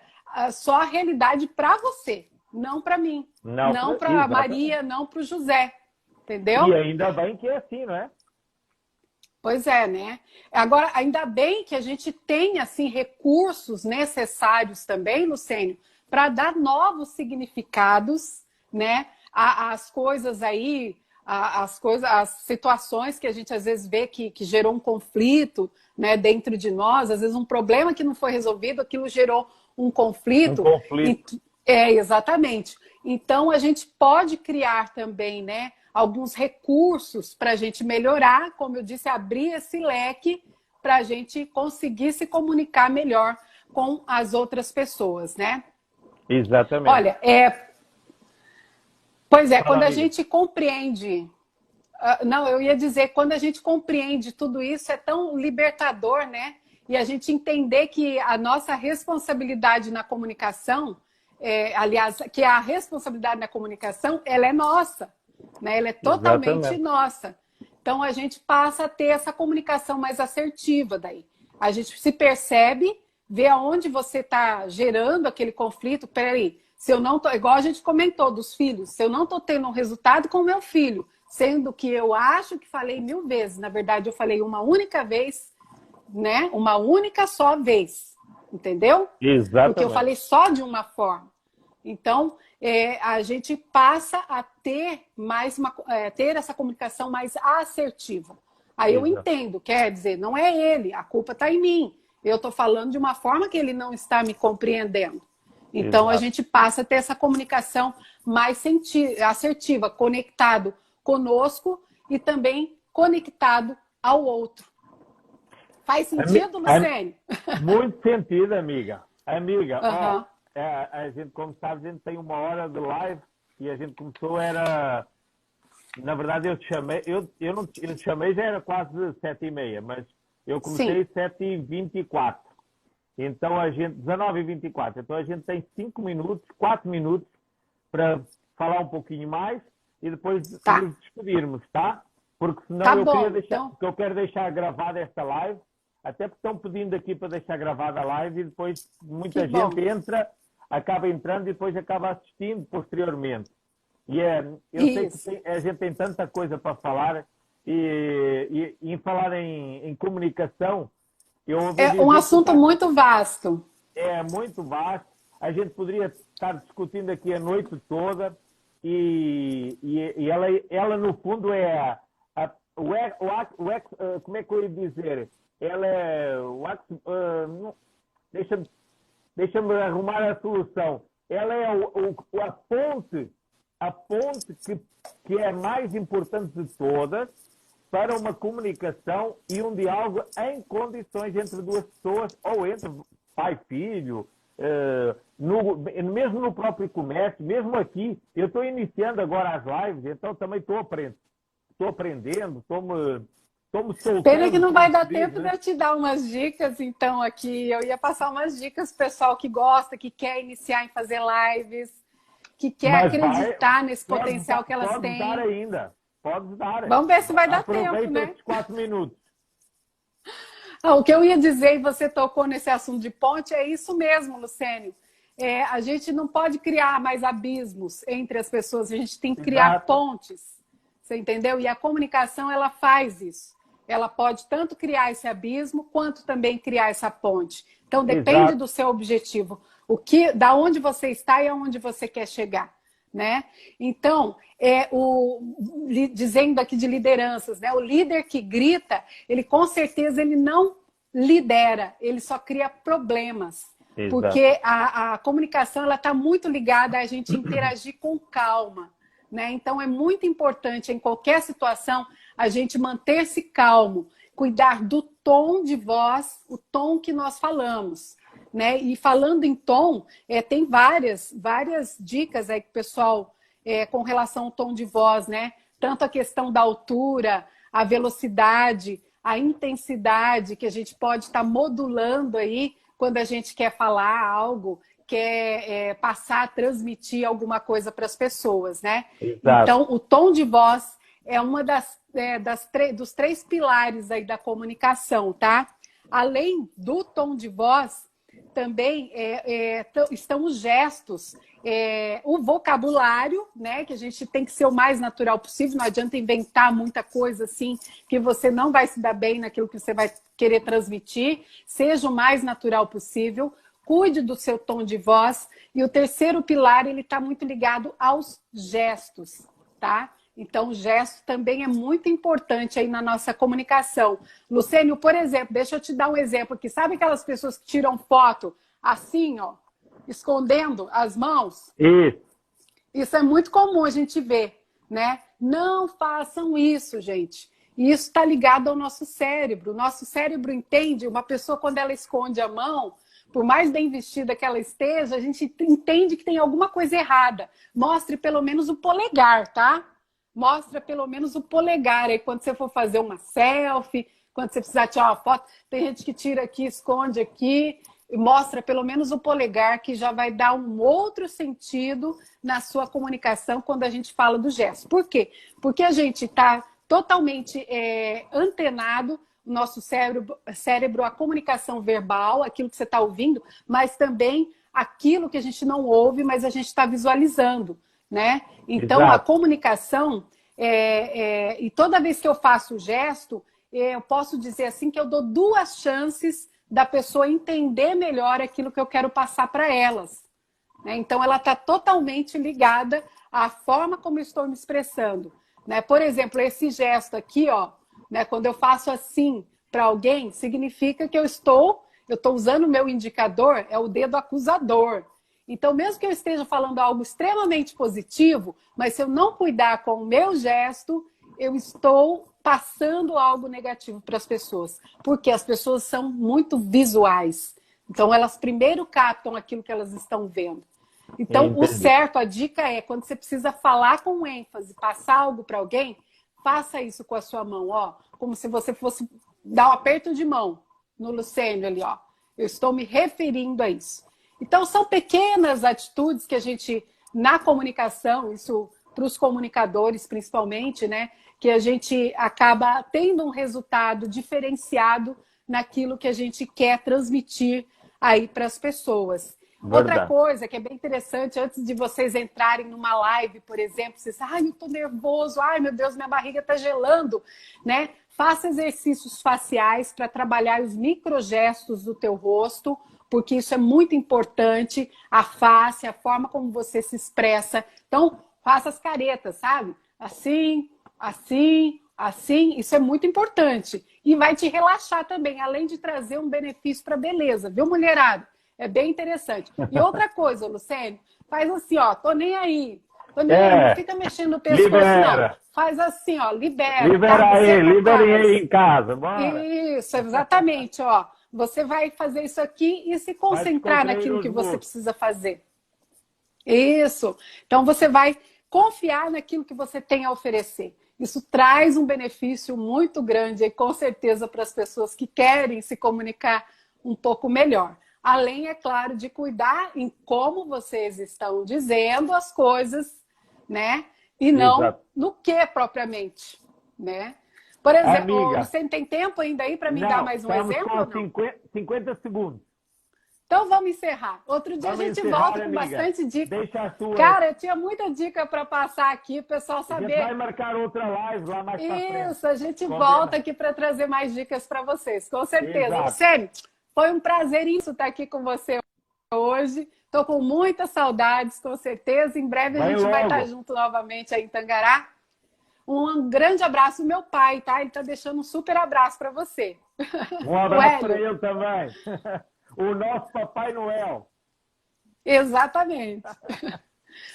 S2: só a realidade para você, não para mim. Não para a Maria, não para o José, entendeu?
S1: E ainda bem que é assim, não é?
S2: Pois é, né? Agora, ainda bem que a gente tem, assim, recursos necessários também, Lucênio, para dar novos significados, né? As coisas aí, as situações que a gente às vezes vê que gerou um conflito, né, dentro de nós, às vezes um problema que não foi resolvido, aquilo gerou um conflito.
S1: Um conflito.
S2: Exatamente. Então, a gente pode criar também, né, alguns recursos para a gente melhorar, como eu disse, abrir esse leque para a gente conseguir se comunicar melhor com as outras pessoas, né?
S1: Exatamente.
S2: Olha, pois é, quando a gente compreende... Não, eu ia dizer, quando a gente compreende tudo isso, é tão libertador, né? E a gente entender que a nossa responsabilidade na comunicação, aliás, que a responsabilidade na comunicação, ela é nossa, né? Ela é totalmente nossa. Então, a gente passa a ter essa comunicação mais assertiva daí. A gente se percebe, vê aonde você está gerando aquele conflito. Peraí, se eu não tô, igual a gente comentou dos filhos, se eu não estou tendo um resultado com o meu filho, sendo que eu acho que falei 1000 vezes, na verdade eu falei uma única vez, né? Uma única só vez, entendeu?
S1: Exatamente.
S2: Porque eu falei só de uma forma. Então, a gente passa a ter ter essa comunicação mais assertiva. Aí eu entendo, quer dizer, não é ele, a culpa está em mim. Eu estou falando de uma forma que ele não está me compreendendo. Então, a gente passa a ter essa comunicação mais assertiva, conectado conosco e também conectado ao outro. Faz sentido, Lucênio?
S1: Muito sentido, amiga. Amiga, a gente, como sabe, a gente tem 1 hora de live e a gente começou, na verdade, eu te chamei, eu te chamei, já era quase 7h30, mas eu comecei 7h24. Então a gente, 19h24, então a gente tem 5 minutos, 4 minutos para falar um pouquinho mais e depois nos despedirmos, tá? Porque senão eu quero deixar gravada esta live, até porque estão pedindo aqui para deixar gravada a live e depois muita gente acaba entrando e depois acaba assistindo posteriormente. E eu sei que a gente tem tanta coisa para falar e em falar em comunicação,
S2: é um assunto muito vasto.
S1: É muito vasto. A gente poderia estar discutindo aqui a noite toda e ela no fundo como é que eu ia dizer? Ela é deixa-me arrumar a solução. Ela é a ponte que é a mais importante de todas para uma comunicação e um diálogo em condições entre duas pessoas ou entre pai e filho, mesmo no próprio comércio, mesmo aqui. Eu estou iniciando agora as lives, então também estou aprendendo, estou me soltando.
S2: Pena que não vai dar tempo de eu te dar umas dicas, então, aqui. Eu ia passar umas dicas pro pessoal que gosta, que quer iniciar em fazer lives, que quer acreditar nesse potencial que elas têm.
S1: Pode dar ainda. Pode dar.
S2: Vamos ver se vai dar tempo, né?
S1: Aproveita esses 4 minutos.
S2: O que eu ia dizer, e você tocou nesse assunto de ponte, é isso mesmo, Lucênio. A gente não pode criar mais abismos entre as pessoas, a gente tem que criar pontes. Você entendeu? E a comunicação, ela faz isso. Ela pode tanto criar esse abismo, quanto também criar essa ponte. Então, depende do seu objetivo. Da onde você está e aonde você quer chegar. Né? Então, dizendo aqui de lideranças, né? O líder que grita, ele com certeza ele não lidera, ele só cria problemas.
S1: Exato.
S2: Porque a comunicação ela está muito ligada a gente interagir com calma, né? Então é muito importante em qualquer situação a gente manter-se calmo, cuidar do tom de voz, o tom que nós falamos, né? E falando em tom, tem várias dicas aí que o pessoal com relação ao tom de voz, né? Tanto a questão da altura, a velocidade, a intensidade que a gente pode estar modulando aí quando a gente quer falar algo, quer passar, transmitir alguma coisa para as pessoas, né?
S1: Exato.
S2: Então, o tom de voz é uma dos 3 pilares aí da comunicação, tá? Além do tom de voz, também estão os gestos, o vocabulário, né? Que a gente tem que ser o mais natural possível, não adianta inventar muita coisa assim, que você não vai se dar bem naquilo que você vai querer transmitir, seja o mais natural possível, cuide do seu tom de voz, e o terceiro pilar, ele está muito ligado aos gestos, tá? Então, o gesto também é muito importante aí na nossa comunicação. Lucênio, por exemplo, deixa eu te dar um exemplo aqui. Sabe aquelas pessoas que tiram foto assim, ó, escondendo as mãos? Isso é muito comum a gente ver, né? Não façam isso, gente. E isso está ligado ao nosso cérebro. O nosso cérebro entende, uma pessoa quando ela esconde a mão, por mais bem vestida que ela esteja, a gente entende que tem alguma coisa errada. Mostre pelo menos o polegar, tá? Mostra pelo menos o polegar aí quando você for fazer uma selfie, quando você precisar tirar uma foto. Tem gente que tira aqui, esconde aqui, e mostra pelo menos o polegar, que já vai dar um outro sentido na sua comunicação quando a gente fala do gesto. Por quê? Porque a gente está totalmente antenado, o nosso cérebro, a comunicação verbal, aquilo que você está ouvindo, mas também aquilo que a gente não ouve, mas a gente está visualizando, né? Então,
S1: Exato.
S2: a comunicação, e toda vez que eu faço o gesto, eu posso dizer assim que eu dou 2 chances da pessoa entender melhor aquilo que eu quero passar para elas, né? Então, ela está totalmente ligada à forma como eu estou me expressando, né? Por exemplo, esse gesto aqui, ó, né? Quando eu faço assim para alguém, significa que eu estou usando o meu indicador, é o dedo acusador. Então, mesmo que eu esteja falando algo extremamente positivo, mas se eu não cuidar com o meu gesto, eu estou passando algo negativo para as pessoas. Porque as pessoas são muito visuais. Então, elas primeiro captam aquilo que elas estão vendo. Então, o certo, a dica é, quando você precisa falar com ênfase, passar algo para alguém, faça isso com a sua mão, ó. Como se você fosse dar um aperto de mão no Lucênio ali, ó. Eu estou me referindo a isso. Então, são pequenas atitudes que a gente, na comunicação, isso para os comunicadores principalmente, né, que a gente acaba tendo um resultado diferenciado naquilo que a gente quer transmitir aí para as pessoas.
S1: Verdade.
S2: Outra coisa que é bem interessante, antes de vocês entrarem numa live, por exemplo, vocês, ai, eu tô nervoso, ai, meu Deus, minha barriga tá gelando, né? Faça exercícios faciais para trabalhar os microgestos do teu rosto, porque isso é muito importante, a face, a forma como você se expressa. Então, faça as caretas, sabe? Assim, assim, assim, isso é muito importante. E vai te relaxar também, além de trazer um benefício para a beleza, viu, mulherada? É bem interessante. E outra coisa, Lucênio, faz assim, ó, tô nem aí. Tô nem aí, não fica mexendo no pescoço,
S1: libera.
S2: não. Faz assim, ó, libera.
S1: Libera
S2: tá?
S1: aí, liberem aí em casa, bora.
S2: Isso, exatamente, ó. Você vai fazer isso aqui e se concentrar naquilo que você precisa fazer. Isso. Então, você vai confiar naquilo que você tem a oferecer. Isso traz um benefício muito grande, e com certeza, para as pessoas que querem se comunicar um pouco melhor. Além, é claro, de cuidar em como vocês estão dizendo as coisas, né? E não
S1: Exato.
S2: no que propriamente, né? Por exemplo,
S1: Amiga,
S2: você tem tempo ainda aí para me dar mais um exemplo?
S1: Estamos com 50 segundos.
S2: Então vamos encerrar. Outro dia
S1: Vamos
S2: a gente
S1: encerrar,
S2: volta com
S1: amiga.
S2: bastante dica.
S1: Deixa a sua.
S2: Cara, eu tinha muita dica para passar aqui, o pessoal saber.
S1: A gente vai marcar outra live lá mais pra frente.
S2: Isso, a gente volta aqui para trazer mais dicas para vocês, com certeza.
S1: Exato.
S2: Lucênio, foi um prazer isso estar aqui com você hoje. Estou com muitas saudades, com certeza. Em breve a gente vai estar junto novamente aí em Tangará. Um grande abraço, meu pai, tá? Ele tá deixando um super abraço para você.
S1: Um abraço para ele também. O nosso Papai Noel.
S2: Exatamente.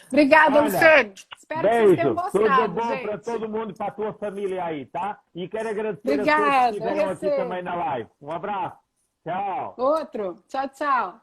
S2: Obrigada,
S1: Olha,
S2: Luciane. Espero que vocês tenham
S1: beijo. Tudo
S2: gostado,
S1: bom
S2: gente.
S1: para todo mundo e para a tua família aí, tá? E quero agradecer a todos que
S2: Obrigada,
S1: estiveram aqui
S2: recebo.
S1: também na live. Um abraço. Tchau.
S2: Outro. Tchau, tchau.